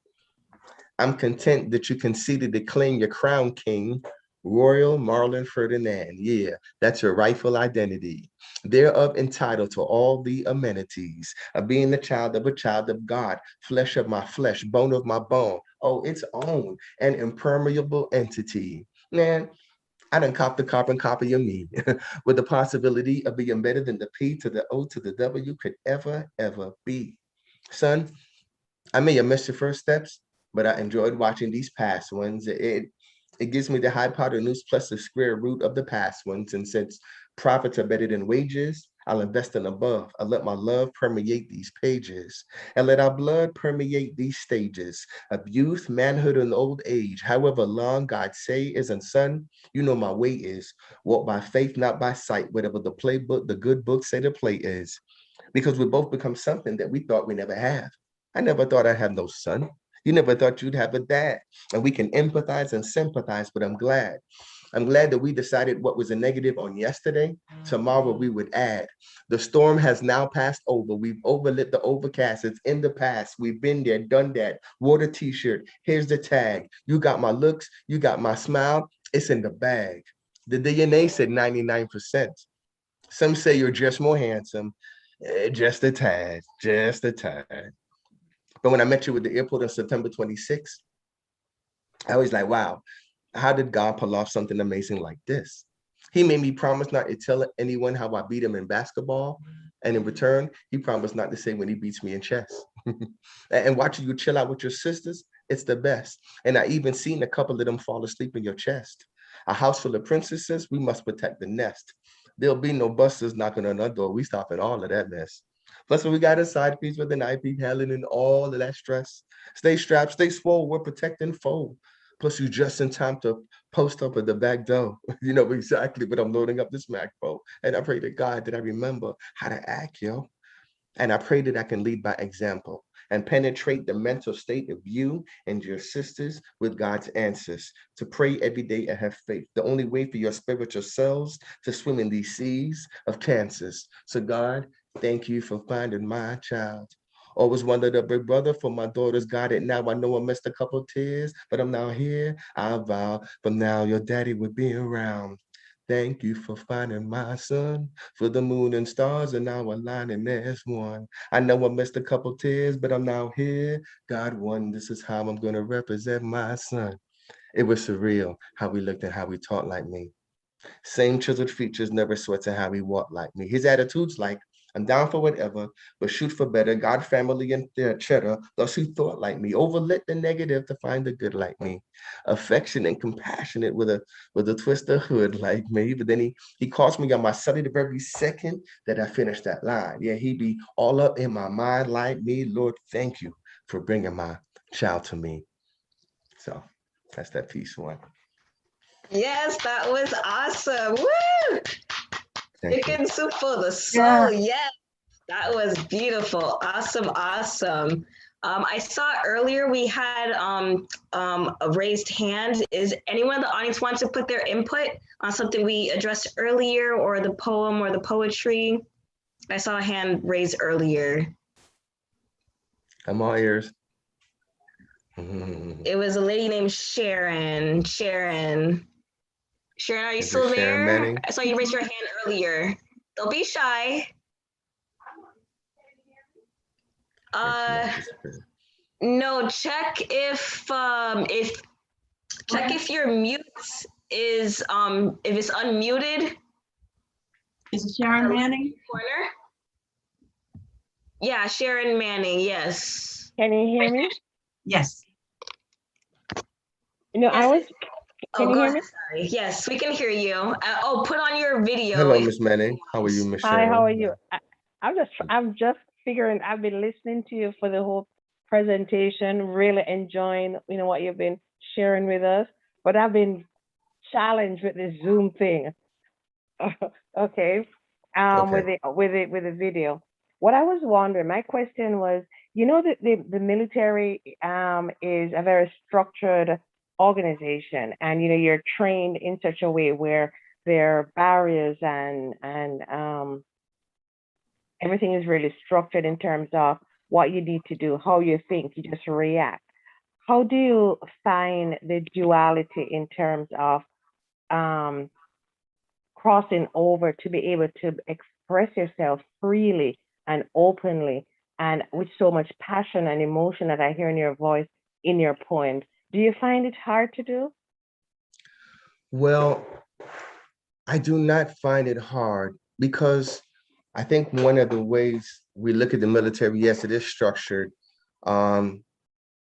Speaker 4: I'm content that you conceded to claim your crown, king. Royal Marlon Ferdinand. Yeah, that's your rightful identity. Thereof entitled to all the amenities of being the child of a child of God, flesh of my flesh, bone of my bone. Oh, its own an impermeable entity. Man, I done cop the carbon copy of me with the possibility of being better than the P to the O to the W could ever be. Son, I may have missed your first steps, but I enjoyed watching these past ones. It gives me the hypotenuse plus the square root of the past ones. And since profits are better than wages, I'll invest in above. I'll let my love permeate these pages and let our blood permeate these stages of youth, manhood, and old age. However long God say is, and son, you know my way is. Walk by faith, not by sight, whatever the playbook, the good book say the play is. Because we both become something that we thought we never have. I never thought I'd have no son. You never thought you'd have a dad. And we can empathize and sympathize, but I'm glad. I'm glad that we decided what was a negative on yesterday, tomorrow we would add. The storm has now passed over. We've overlit the overcast. It's in the past. We've been there, done that. Wore the t-shirt. Here's the tag. You got my looks. You got my smile. It's in the bag. The DNA said 99%. Some say you're just more handsome. Just a tad, just a tad. But when I met you at the airport on September 26th, I was like, wow, how did God pull off something amazing like this? He made me promise not to tell anyone how I beat him in basketball. And in return, he promised not to say when he beats me in chess. And watching you chill out with your sisters, it's the best. And I even seen a couple of them fall asleep in your chest. A house full of princesses, we must protect the nest. There'll be no busters knocking on our door. We stopping all of that mess. Plus, when we got a side piece with an IP Helen and all of that stress. Stay strapped, stay swole, we're protecting foe. Plus, you just in time to post up at the back door. You know exactly what I'm loading up this MacBook. And I pray to God that I remember how to act, yo. And I pray that I can lead by example and penetrate the mental state of you and your sisters with God's answers, to pray every day and have faith, the only way for your spiritual selves to swim in these seas of cancers. So God, thank you for finding my child. Always wanted a big brother for my daughters, got it now. I know I missed a couple tears, but I'm now here. I vow from now your daddy would be around. Thank you for finding my son, for the moon and stars and now aligning as one. I know I missed a couple tears, but I'm now here. God won, this is how I'm gonna represent my son. It was surreal how he looked and how he talked like me. Same chiseled features, never sweating how he walked like me. His attitude's like, I'm down for whatever, but shoot for better. God, family, and their cheddar. Those who thought like me, overlit the negative to find the good like me. Affectionate and compassionate with a twist of hood like me. But then he calls me on my Sunday the very second that I finish that line. Yeah, he be all up in my mind like me. Lord, thank you for bringing my child to me. So that's that piece one.
Speaker 3: Yes, that was awesome. Woo!
Speaker 4: Thank you.
Speaker 3: Chicken soup for the soul. Yes, that was beautiful. Awesome, awesome. I saw earlier we had a raised hand. Is anyone in the audience want to put their input on something we addressed earlier, or the poem or the poetry? I saw a hand raised earlier.
Speaker 4: I'm all ears.
Speaker 3: It was a lady named Sharon. Sharon, are you still
Speaker 4: Sharon
Speaker 3: there?
Speaker 4: Manning?
Speaker 3: I saw you raise your hand earlier. Don't be shy. No, check if your mute is if it's unmuted.
Speaker 1: Is it Sharon Manning?
Speaker 3: Corner. Yeah, Sharon Manning. Yes.
Speaker 5: Can you hear me?
Speaker 1: Yes.
Speaker 5: No,
Speaker 3: Yes.
Speaker 5: I was.
Speaker 3: Oh,
Speaker 5: Can you
Speaker 3: go
Speaker 5: hear
Speaker 3: ahead.
Speaker 5: me?
Speaker 3: Sorry. Yes, we can hear you. Put on your video.
Speaker 4: Hello, Miss Manning. How are you, Miss
Speaker 5: Hi,
Speaker 4: Sharon?
Speaker 5: how are you? I'm just figuring. I've been listening to you for the whole presentation. Really enjoying, what you've been sharing with us. But I've been challenged with this Zoom thing. Okay.
Speaker 4: Okay.
Speaker 5: With the video. What I was wondering, my question was, that the military is a very structured organization, and you're trained in such a way where there are barriers and everything is really structured in terms of what you need to do, how you think, you just react. How do you find the duality in terms of crossing over to be able to express yourself freely and openly and with so much passion and emotion that I hear in your voice, in your poems? Do you find it hard to do?
Speaker 4: Well, I do not find it hard because I think one of the ways we look at the military, yes, it is structured. And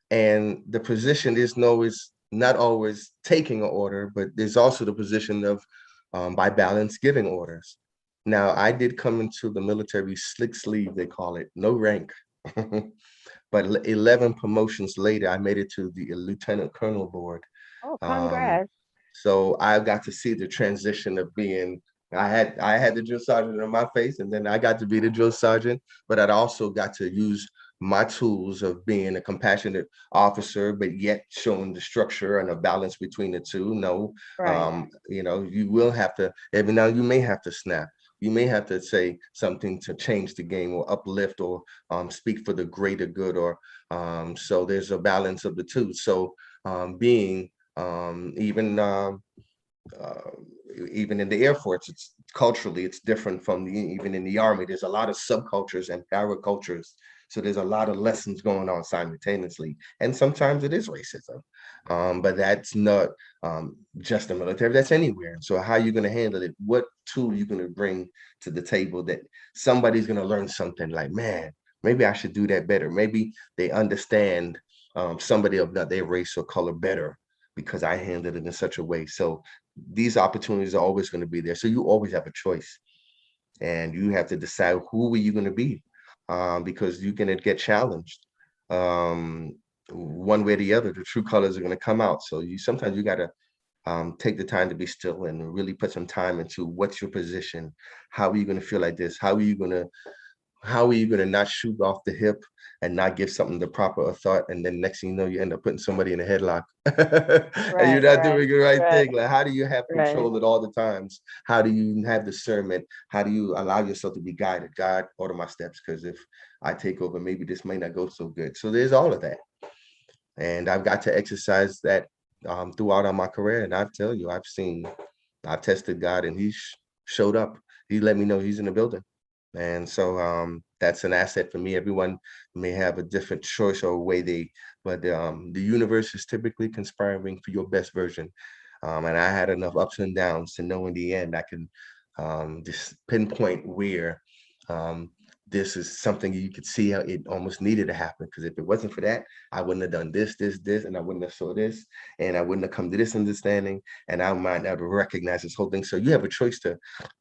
Speaker 4: the position is not always taking an order, but there's also the position of by balance giving orders. Now, I did come into the military slick sleeve, they call it, no rank. But 11 promotions later, I made it to the lieutenant colonel board.
Speaker 5: Oh,
Speaker 4: Um,
Speaker 5: congrats.
Speaker 4: so I got to see the transition of being, I had the drill sergeant in my face, and then I got to be the drill sergeant, but I also got to use my tools of being a compassionate officer, but yet showing the structure and a balance between the two. No,
Speaker 5: Right.
Speaker 4: you will have to, every now you may have to snap. You may have to say something to change the game or uplift or speak for the greater good, or so there's a balance of the two. So being even uh, even in the Air Force, it's culturally it's different from even in the Army. There's a lot of subcultures and paracultures, so there's a lot of lessons going on simultaneously, and sometimes it is racism, but that's not just the military. That's anywhere. So how are you going to handle it? What tool are you going to bring to the table that somebody's going to learn something like, man, maybe I should do that better. Maybe they understand somebody of not their race or color better because I handled it in such a way. So these opportunities are always going to be there. So you always have a choice, and you have to decide who are you going to be, because you're going to get challenged. One way or the other, the true colors are going to come out. So you sometimes you got to take the time to be still and really put some time into what's your position. How are you going to feel like this? How are you going to not shoot off the hip and not give something the proper thought? And then next thing you know, you end up putting somebody in a headlock and you're
Speaker 5: Right,
Speaker 4: not
Speaker 5: right,
Speaker 4: doing the right
Speaker 5: right,
Speaker 4: thing. Like, how do you have
Speaker 5: right.
Speaker 4: control at all the times? How do you have discernment? How do you allow yourself to be guided? God, order my steps, because if I take over, maybe this may not go so good. So there's all of that. And I've got to exercise that throughout on my career. And I tell you, I've tested God, and showed up. He let me know he's in the building. And so that's an asset for me. Everyone may have a different choice or way but the universe is typically conspiring for your best version. And I had enough ups and downs to know in the end I can just pinpoint where um, this is something you could see how it almost needed to happen. Because if it wasn't for that, I wouldn't have done this, and I wouldn't have saw this, and I wouldn't have come to this understanding, and I might not have recognized this whole thing. So you have a choice to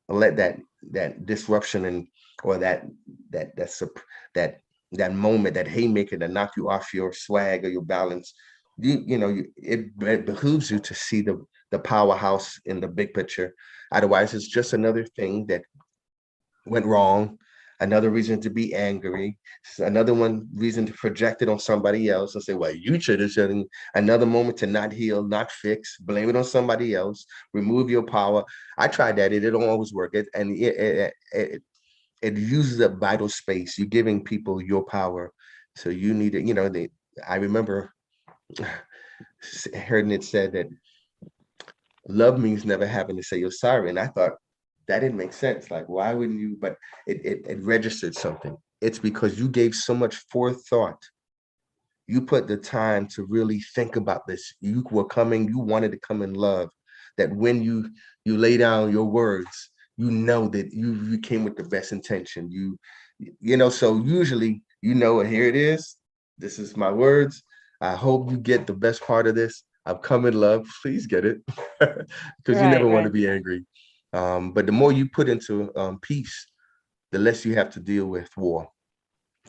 Speaker 4: let that disruption and or that that moment, that haymaker that knock you off your swag or your balance. It behooves you to see the powerhouse in the big picture. Otherwise, it's just another thing that went wrong, another reason to be angry, another one reason to project it on somebody else and say, well, you should have said, another moment to not heal, not fix, blame it on somebody else, remove your power. I tried that. It don't always work. It uses a vital space. You're giving people your power. So you need it. I remember hearing it said that love means never having to say you're sorry. And I thought that didn't make sense. Like, why wouldn't you? But it registered something. It's because you gave so much forethought. You put the time to really think about this. You wanted to come in love, that when you lay down your words, you know that you came with the best intention. So usually, and here it is. This is my words. I hope you get the best part of this. I've come in love. Please get it. Because you
Speaker 5: Right,
Speaker 4: never want to
Speaker 5: right.
Speaker 4: be angry. But the more you put into peace, the less you have to deal with war.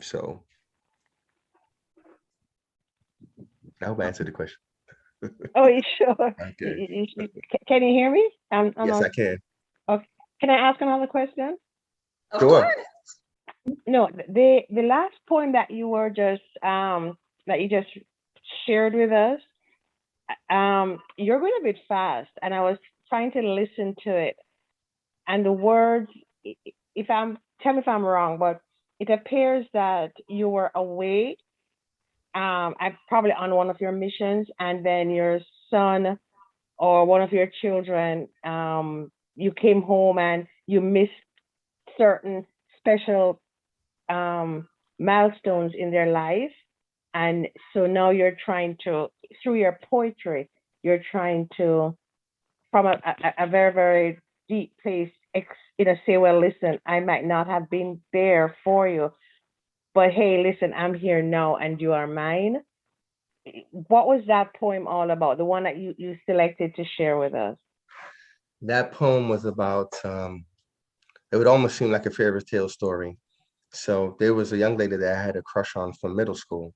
Speaker 4: So I hope I answered the question.
Speaker 5: Oh, you sure?
Speaker 4: Okay.
Speaker 5: Can you hear me? I'm
Speaker 4: Yes,
Speaker 5: on.
Speaker 4: I can.
Speaker 5: Okay. Can I ask another question?
Speaker 3: Of
Speaker 4: Sure.
Speaker 3: course.
Speaker 5: No, the last point that you were just that you just shared with us, you're going a bit fast, and I was trying to listen to it, and the words, tell me if I'm wrong, but it appears that you were away, I probably on one of your missions, and then your son or one of your children, you came home and you missed certain special milestones in their life. And so now you're trying to, through your poetry, you're trying to, from a very, very deep place, say, well, listen, I might not have been there for you, but hey, listen, I'm here now and you are mine. What was that poem all about? The one that you selected to share with us?
Speaker 4: That poem was about it would almost seem like a fairy tale story. So there was a young lady that I had a crush on from middle school.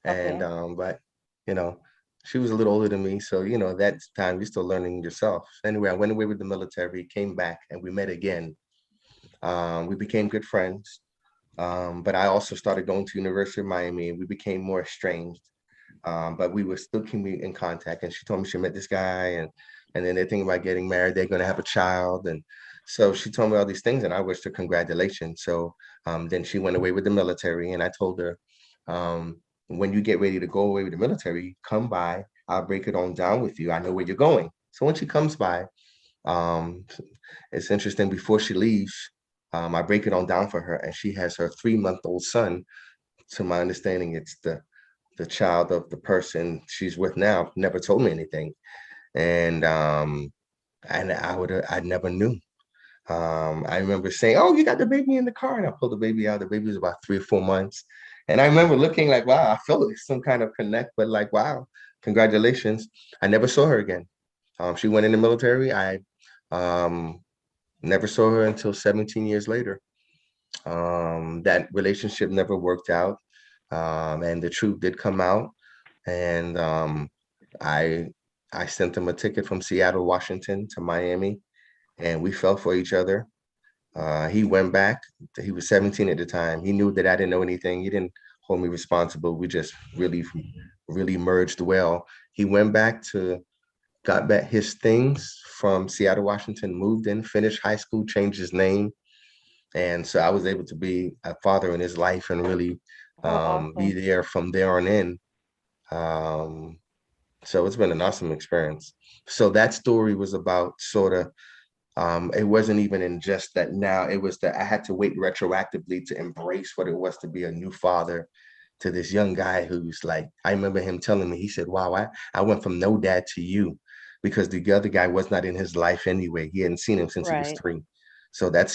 Speaker 4: And
Speaker 5: Okay.
Speaker 4: but you know, she was a little older than me. So, that time you're still learning yourself. Anyway, I went away with the military, came back, and we met again. We became good friends. But I also started going to University of Miami and we became more estranged. But we were still keeping in contact. And she told me she met this guy and then they're thinking about getting married. They're going to have a child. And so she told me all these things and I wished her congratulations. So then she went away with the military and I told her, when you get ready to go away with the military, come by. I'll break it on down with you. I know where you're going. So when she comes by, um, it's interesting. Before she leaves, I break it on down for her, and she has her 3-month-old son. To my understanding, it's the child of the person she's with now. Never told me anything, and I never knew. I remember saying, "Oh, you got the baby in the car," and I pulled the baby out. The baby was about 3 or 4 months, and I remember looking like, "Wow!" I felt some kind of connect, but like, "Wow, congratulations!" I never saw her again. She went in the military. I um, never saw her until 17 years later. That relationship never worked out, and the truth did come out. And I I sent him a ticket from Seattle, Washington to Miami, and we fell for each other. He went back. He was 17 at the time. He knew that I didn't know anything. He didn't hold me responsible. We just really merged well. He went back to got back his things from Seattle, Washington, moved in, finished high school, changed his name. And so I was able to be a father in his life and really
Speaker 5: Oh,
Speaker 4: be
Speaker 5: awesome.
Speaker 4: there from there on in. Um, so it's been an awesome experience. So that story was about sort of, it wasn't even in just that now, it was that I had to wait retroactively to embrace what it was to be a new father to this young guy who's like, I remember him telling me, he said, wow, I went from no dad to you because the other guy was not in his life anyway. He hadn't seen him since he was
Speaker 5: Right.
Speaker 4: 3. So that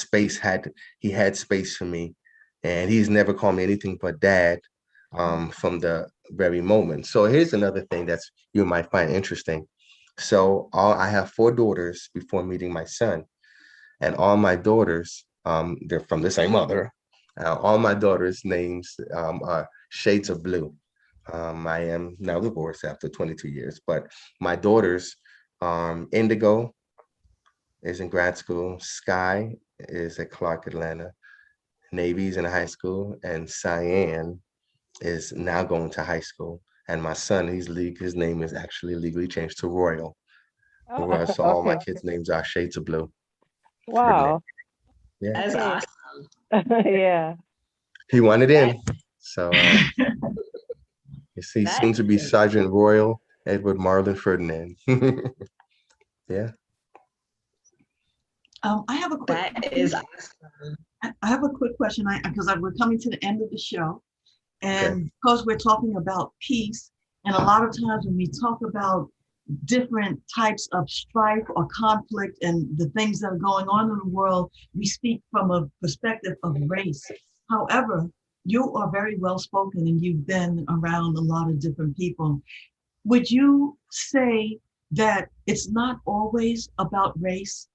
Speaker 4: he had space for me. And he's never called me anything but dad from the very moment. So here's another thing that's you might find interesting. So I have 4 daughters before meeting my son, and all my daughters, they're from the same mother. All my daughters' names are shades of blue. I am now divorced after 22 years, but my daughters, Indigo is in grad school, Sky is at Clark Atlanta, Navy's in high school, and Cyan is now going to high school. And my son, his name is actually legally changed to Royal.
Speaker 5: Oh,
Speaker 4: So all my
Speaker 5: okay.
Speaker 4: kids' names are shades of blue. Ferdinand.
Speaker 5: Wow.
Speaker 4: Yeah.
Speaker 3: That's
Speaker 5: Okay.
Speaker 3: awesome.
Speaker 5: Yeah.
Speaker 4: He wanted
Speaker 3: That
Speaker 4: in. So he
Speaker 3: that
Speaker 4: seems to be Sergeant Royal Edward Marlin Ferdinand. Yeah.
Speaker 1: I have a quick
Speaker 3: that is awesome.
Speaker 1: I have a quick question. Because we're coming to the end of the show,
Speaker 4: Okay.
Speaker 1: and because we're talking about peace, and a lot of times when we talk about different types of strife or conflict and the things that are going on in the world, we speak from a perspective of race. However, you are very well spoken and you've been around a lot of different people. Would you say that it's not always about race?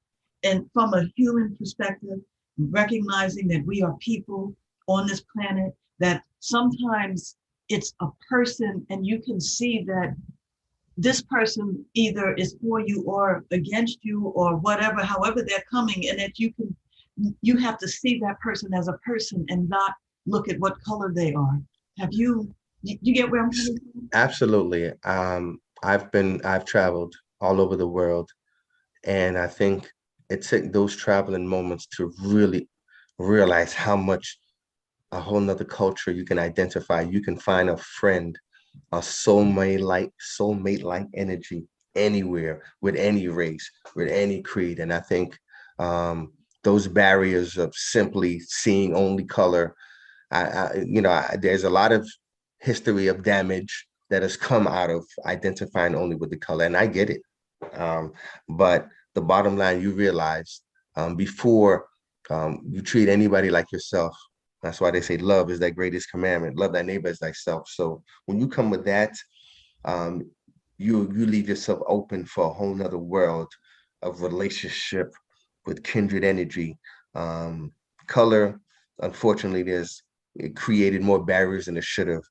Speaker 1: And from a human perspective, recognizing that we are people on this planet, that sometimes it's a person and you can see that this person either is for you or against you or whatever, however they're coming, and that you have to see that person as a person and not look at what color they are. Have you get where I'm coming from?
Speaker 4: Absolutely. I've traveled all over the world, and I think it took those traveling moments to really realize how much a whole nother culture you can identify. You can find a friend, a soulmate like energy anywhere with any race, with any creed. And I think those barriers of simply seeing only color, there's a lot of history of damage that has come out of identifying only with the color, and I get it. Um, but the bottom line, you realize before you treat anybody like yourself. That's why they say love is that greatest commandment. Love thy neighbor as thyself. So when you come with that, um, you leave yourself open for a whole nother world of relationship with kindred energy, Color, unfortunately, it created more barriers than it should have.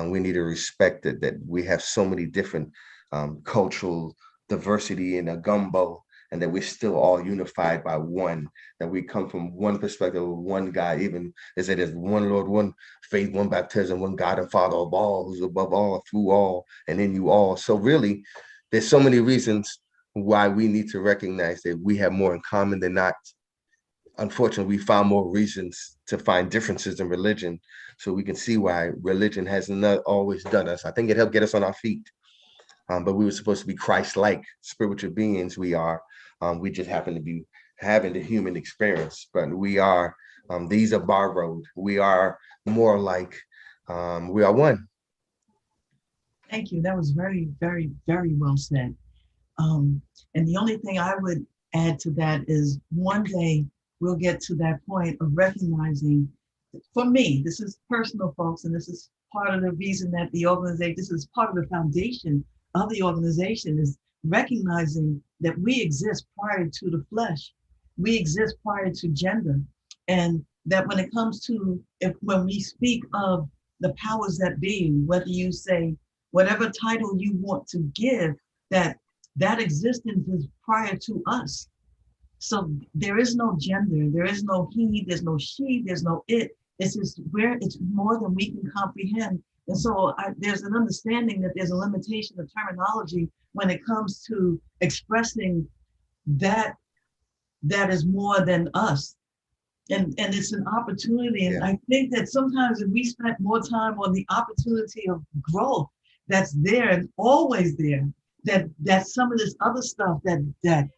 Speaker 4: We need to respect that we have so many different cultural diversity in a gumbo, and that we're still all unified by one, that we come from one perspective of one God. Even they say there's one Lord, one faith, one baptism, one God and Father of all, who's above all, through all, and in you all. So really, there's so many reasons why we need to recognize that we have more in common than not. Unfortunately, we found more reasons to find differences in religion. So we can see why religion has not always done us. I think it helped get us on our feet. But we were supposed to be Christ-like spiritual beings. We are. We just happen to be having the human experience. But we are. These are borrowed. We are more like. We are one.
Speaker 1: Thank you. That was very, very, very well said. And the only thing I would add to that is one day we'll get to that point of recognizing, for me, this is personal, folks, and this is part of the reason that the organization, this is part of the foundation of the organization, is recognizing that we exist prior to the flesh. We exist prior to gender. And that when it comes to, when we speak of the powers that be, whether you say, whatever title you want to give, that existence is prior to us. So there is no gender, there is no he, there's no she, there's no it. It's just where it's more than we can comprehend. And so there's an understanding that there's a limitation of terminology when it comes to expressing that is more than us. And it's an opportunity. And I think that sometimes if we spent more time on the opportunity of growth that's there and always there, that some of this other stuff that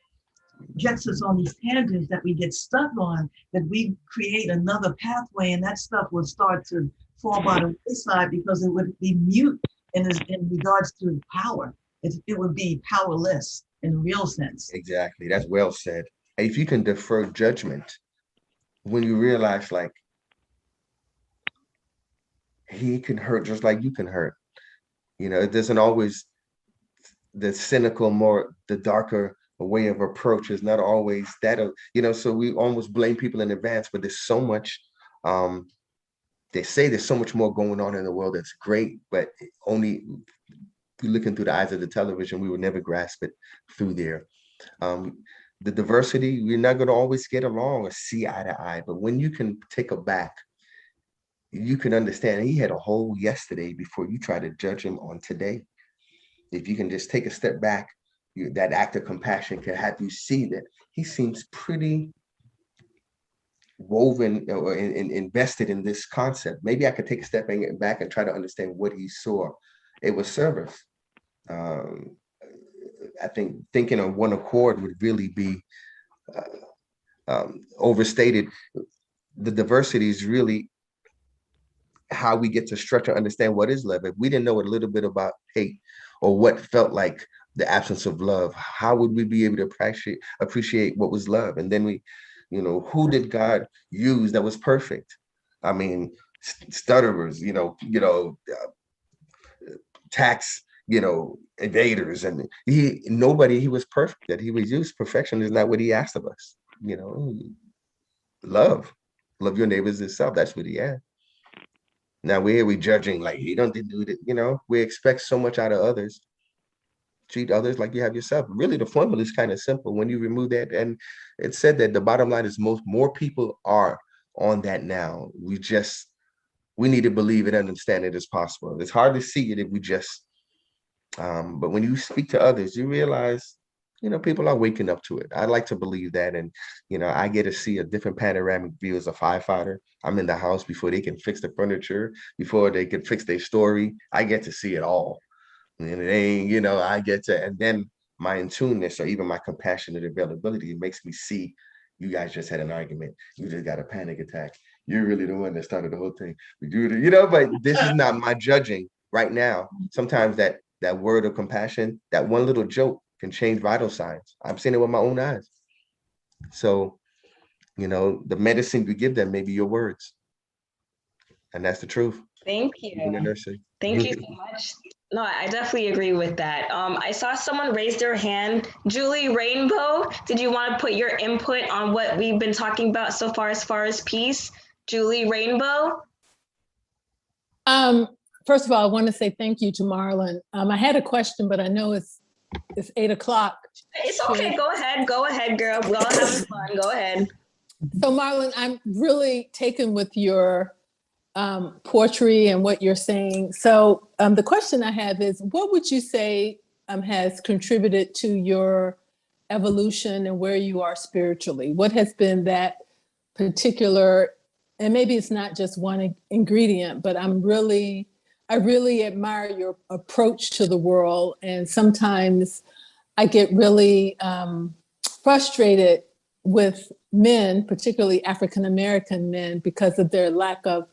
Speaker 1: gets us on these tangents that we get stuck on, that we create another pathway, and that stuff will start to fall by the wayside because it would be mute in regards to power. It would be powerless in a real sense.
Speaker 4: Exactly. That's well said. If you can defer judgment, when you realize like he can hurt just like you can hurt, it doesn't always, the cynical, the darker way of approach is not always that, so we almost blame people in advance, but there's so much, they say there's so much more going on in the world that's great, but only looking through the eyes of the television, we will never grasp it through there. The diversity, we're not going to always get along or see eye to eye, but when you can take a back, you can understand he had a whole yesterday before you try to judge him on today. If you can just take a step back, that act of compassion can have you see that he seems pretty woven or invested in this concept. Maybe I could take a step back and try to understand what he saw. It was service. I think thinking on one accord would really be overstated. The diversity is really how we get to stretch and understand what is love. If we didn't know a little bit about hate or what felt like the absence of love, how would we be able to appreciate what was love? And then we, who did God use that was perfect? I mean, stutterers, tax, invaders, and he was perfect. That he was used. Perfection is not what he asked of us. Love your neighbors as self. That's what he had. Now we judging like he don't do it. We expect so much out of others. Treat others like you have yourself. Really, the formula is kind of simple when you remove that. And it said that the bottom line is more people are on that now. We need to believe it and understand it as possible. It's hard to see it if we just, but when you speak to others, you realize, people are waking up to it. I like to believe that. And, I get to see a different panoramic view as a firefighter. I'm in the house before they can fix the furniture, before they can fix their story. I get to see it all. And it ain't, I get to, and then my in-tuneness or even my compassionate availability, it makes me see you guys just had an argument. You just got a panic attack. You're really the one that started the whole thing. We do it, but this is not my judging right now. Sometimes that word of compassion, that one little joke can change vital signs. I've seen it with my own eyes. So, the medicine you give them may be your words. And that's the truth.
Speaker 3: Thank you. Thank you so much. No, I definitely agree with that. I saw someone raise their hand. Julie Rainbow, did you want to put your input on what we've been talking about so far as peace? Julie Rainbow?
Speaker 6: First of all, I want to say thank you to Marlon. I had a question, but I know it's 8 o'clock.
Speaker 3: It's okay. Go ahead, girl. We're all having fun. Go ahead.
Speaker 6: So Marlon, I'm really taken with your poetry and what you're saying. So the question I have is, what would you say has contributed to your evolution and where you are spiritually? What has been that particular, and maybe it's not just one ingredient, but I really admire your approach to the world. And sometimes I get really frustrated with men, particularly African-American men, because of their lack of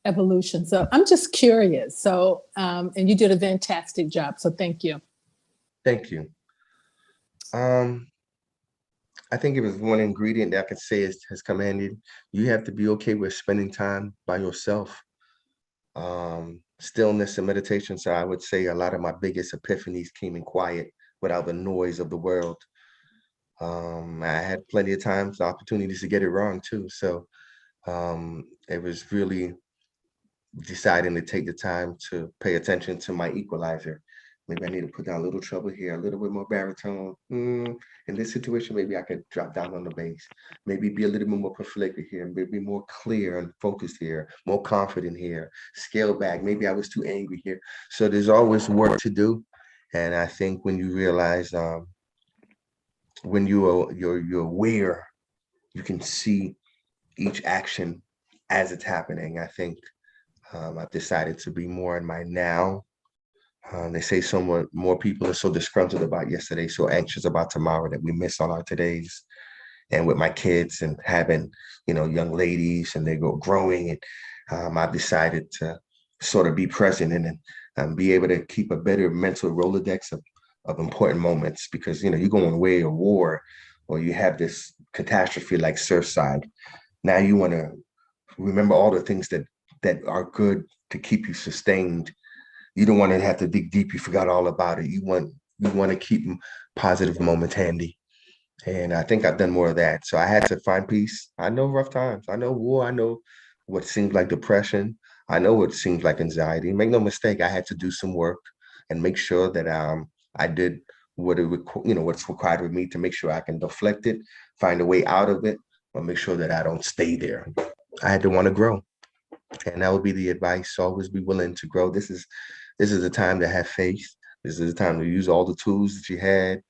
Speaker 6: evolution. So I'm just curious. So, and you did a fantastic job. So thank you.
Speaker 4: Thank you. I think if it's one ingredient that I could say has commanded, you have to be okay with spending time by yourself. Stillness and meditation. So I would say a lot of my biggest epiphanies came in quiet without the noise of the world. I had plenty of times, opportunities to get it wrong too. So it was really deciding to take the time to pay attention to my equalizer. Maybe I need to put down a little treble here, a little bit more baritone. In this situation, maybe I could drop down on the bass. Maybe be a little bit more prolific here, maybe more clear and focused here, more confident here, scale back. Maybe I was too angry here. So there's always work to do. And I think when you realize when you're aware, you can see each action as it's happening. I think I've decided to be more in my now. They say somewhat more people are so disgruntled about yesterday, so anxious about tomorrow that we miss on our todays. And with my kids and having, young ladies and they go growing, and I've decided to sort of be present and be able to keep a better mental Rolodex of important moments, because, you're going away to war or you have this catastrophe like Surfside. Now you want to remember all the things that are good to keep you sustained. You don't want to have to dig deep. You forgot all about it. You want to keep positive moments handy. And I think I've done more of that. So I had to find peace. I know rough times. I know war. I know what seems like depression. I know what seems like anxiety. Make no mistake, I had to do some work and make sure that I did what's required of me to make sure I can deflect it, find a way out of it, or make sure that I don't stay there. I had to want to grow. And that would be the advice. Always be willing to grow. This is the time to have faith. This is the time to use all the tools that you had.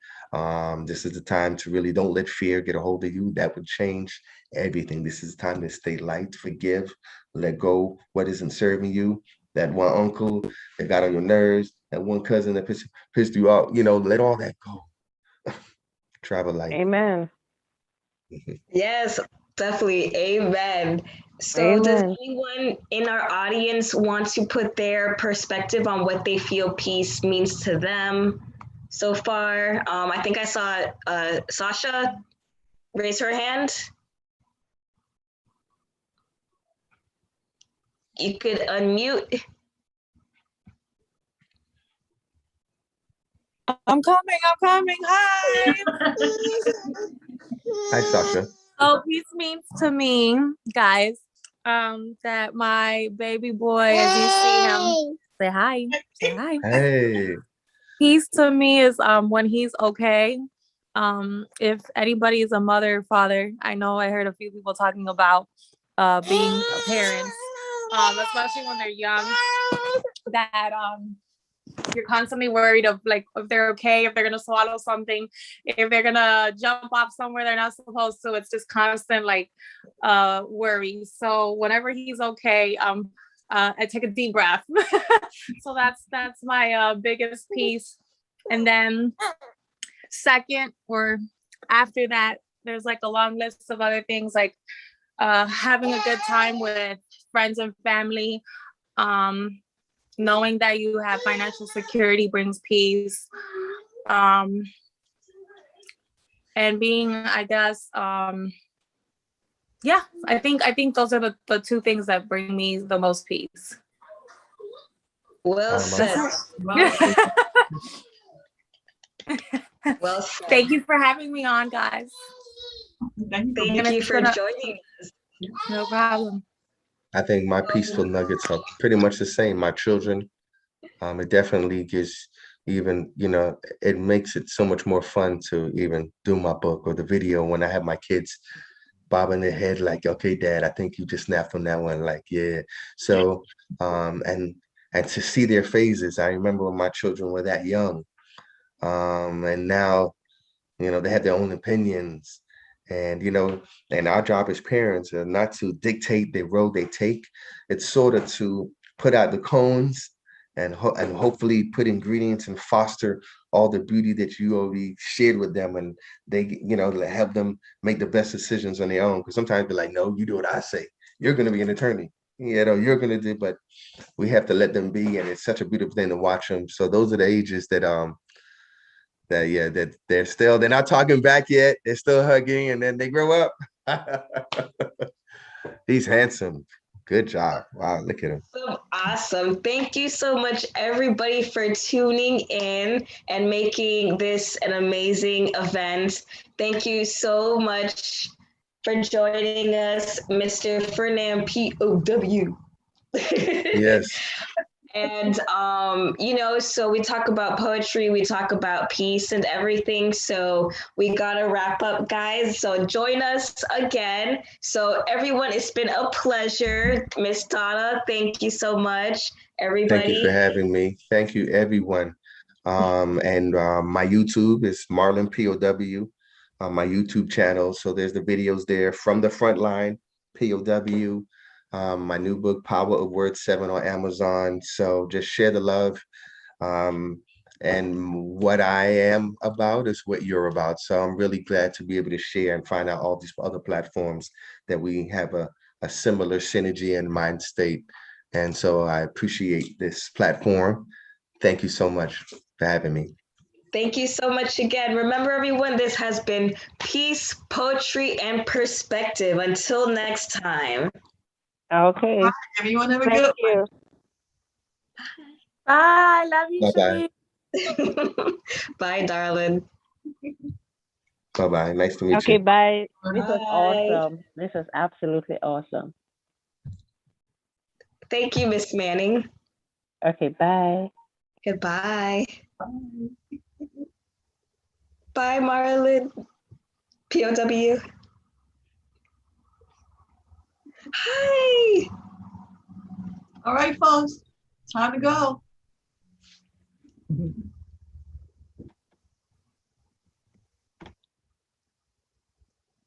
Speaker 4: This is the time to really don't let fear get a hold of you. That would change everything. This is the time to stay light, forgive, let go what isn't serving you. That one uncle that got on your nerves, that one cousin that pissed you off, let all that go. Travel light.
Speaker 5: Amen.
Speaker 3: Yes, definitely. Amen. So
Speaker 5: Amen.
Speaker 3: does anyone in our audience want to put their perspective on what they feel peace means to them so far? I think I saw Sasha raise her hand. You could unmute.
Speaker 7: I'm coming. Hi.
Speaker 4: Hi, Sasha.
Speaker 7: So peace means to me, guys, that my baby boy, as you see him, say hi. Say hi.
Speaker 4: Hey.
Speaker 7: Peace to me is when he's okay. If anybody is a mother or father, I know I heard a few people talking about being a parent, especially when they're young, that you're constantly worried of like if they're okay, if they're gonna swallow something, if they're gonna jump off somewhere they're not supposed to. It's just constant like worry. So whenever he's okay, I take a deep breath. So that's my biggest piece. And then second or after that, there's like a long list of other things like having a good time with friends and family. Knowing that you have financial security brings peace. And being, I guess, yeah, I think those are the two things that bring me the most peace.
Speaker 3: Well
Speaker 4: I'm
Speaker 3: said.
Speaker 1: Well,
Speaker 3: Well said.
Speaker 7: Thank you for having me on, guys.
Speaker 1: thank you for
Speaker 3: Thank
Speaker 1: being-
Speaker 3: you for joining.
Speaker 7: No problem.
Speaker 4: I think my peaceful nuggets are pretty much the same. My children, it definitely gives even, it makes it so much more fun to even do my book or the video when I have my kids bobbing their head like, okay, Dad, I think you just snapped on that one. Like, yeah. So, and to see their phases, I remember when my children were that young, and now, they have their own opinions, and and our job as parents are not to dictate the road they take. It's sort of to put out the cones and hopefully put ingredients and foster all the beauty that you already shared with them, and they have them make the best decisions on their own. Because sometimes they're like, no, you do what I say. You're going to be an attorney. You're going to do, but we have to let them be, and it's such a beautiful thing to watch them. So those are the ages that they're not talking back yet. They're still hugging, and then they grow up. He's handsome. Good job. Wow, look at him.
Speaker 3: So awesome. Thank you so much, everybody, for tuning in and making this an amazing event. Thank you so much for joining us, Mr. Ferdinand POW.
Speaker 4: Yes.
Speaker 3: And, so we talk about poetry, we talk about peace and everything. So we got to wrap up, guys. So join us again. So everyone, it's been a pleasure. Miss Donna, thank you so much. Everybody.
Speaker 4: Thank you for having me. Thank you, everyone. And my YouTube is Marlon POW, my YouTube channel. So there's the videos there from the front line, POW. My new book, Power of Words 7 on Amazon. So just share the love. And what I am about is what you're about. So I'm really glad to be able to share and find out all these other platforms that we have a similar synergy and mind state. And so I appreciate this platform. Thank you so much for having me.
Speaker 3: Thank you so much again. Remember, everyone, this has been Peace, Poetry, and Perspective. Until next time.
Speaker 5: Okay.
Speaker 1: Everyone have a
Speaker 5: Thank
Speaker 1: good
Speaker 5: you.
Speaker 7: Bye. Love you,
Speaker 4: Bye-bye.
Speaker 7: Shanice.
Speaker 3: Bye, darling.
Speaker 4: Bye-bye. Nice to meet
Speaker 5: Okay,
Speaker 4: you.
Speaker 5: bye. This was
Speaker 3: Bye.
Speaker 5: awesome. This was absolutely awesome.
Speaker 3: Thank you, Miss Manning.
Speaker 5: Okay, bye.
Speaker 3: Goodbye. Bye, Marlon. POW. Hi.
Speaker 1: All right, folks, time to go.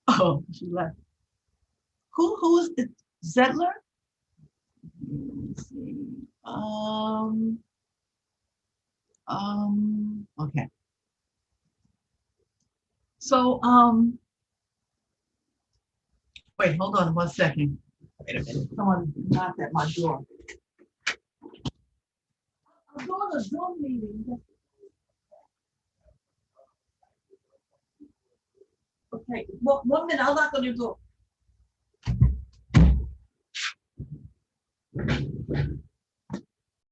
Speaker 1: Oh, she left. Who is it? Zedler? Let's see. Okay. So, wait, hold on 1 second. Wait a minute, someone knocked at my door. I'm going to a Zoom meeting. Okay, 1 minute, I'll knock on your door.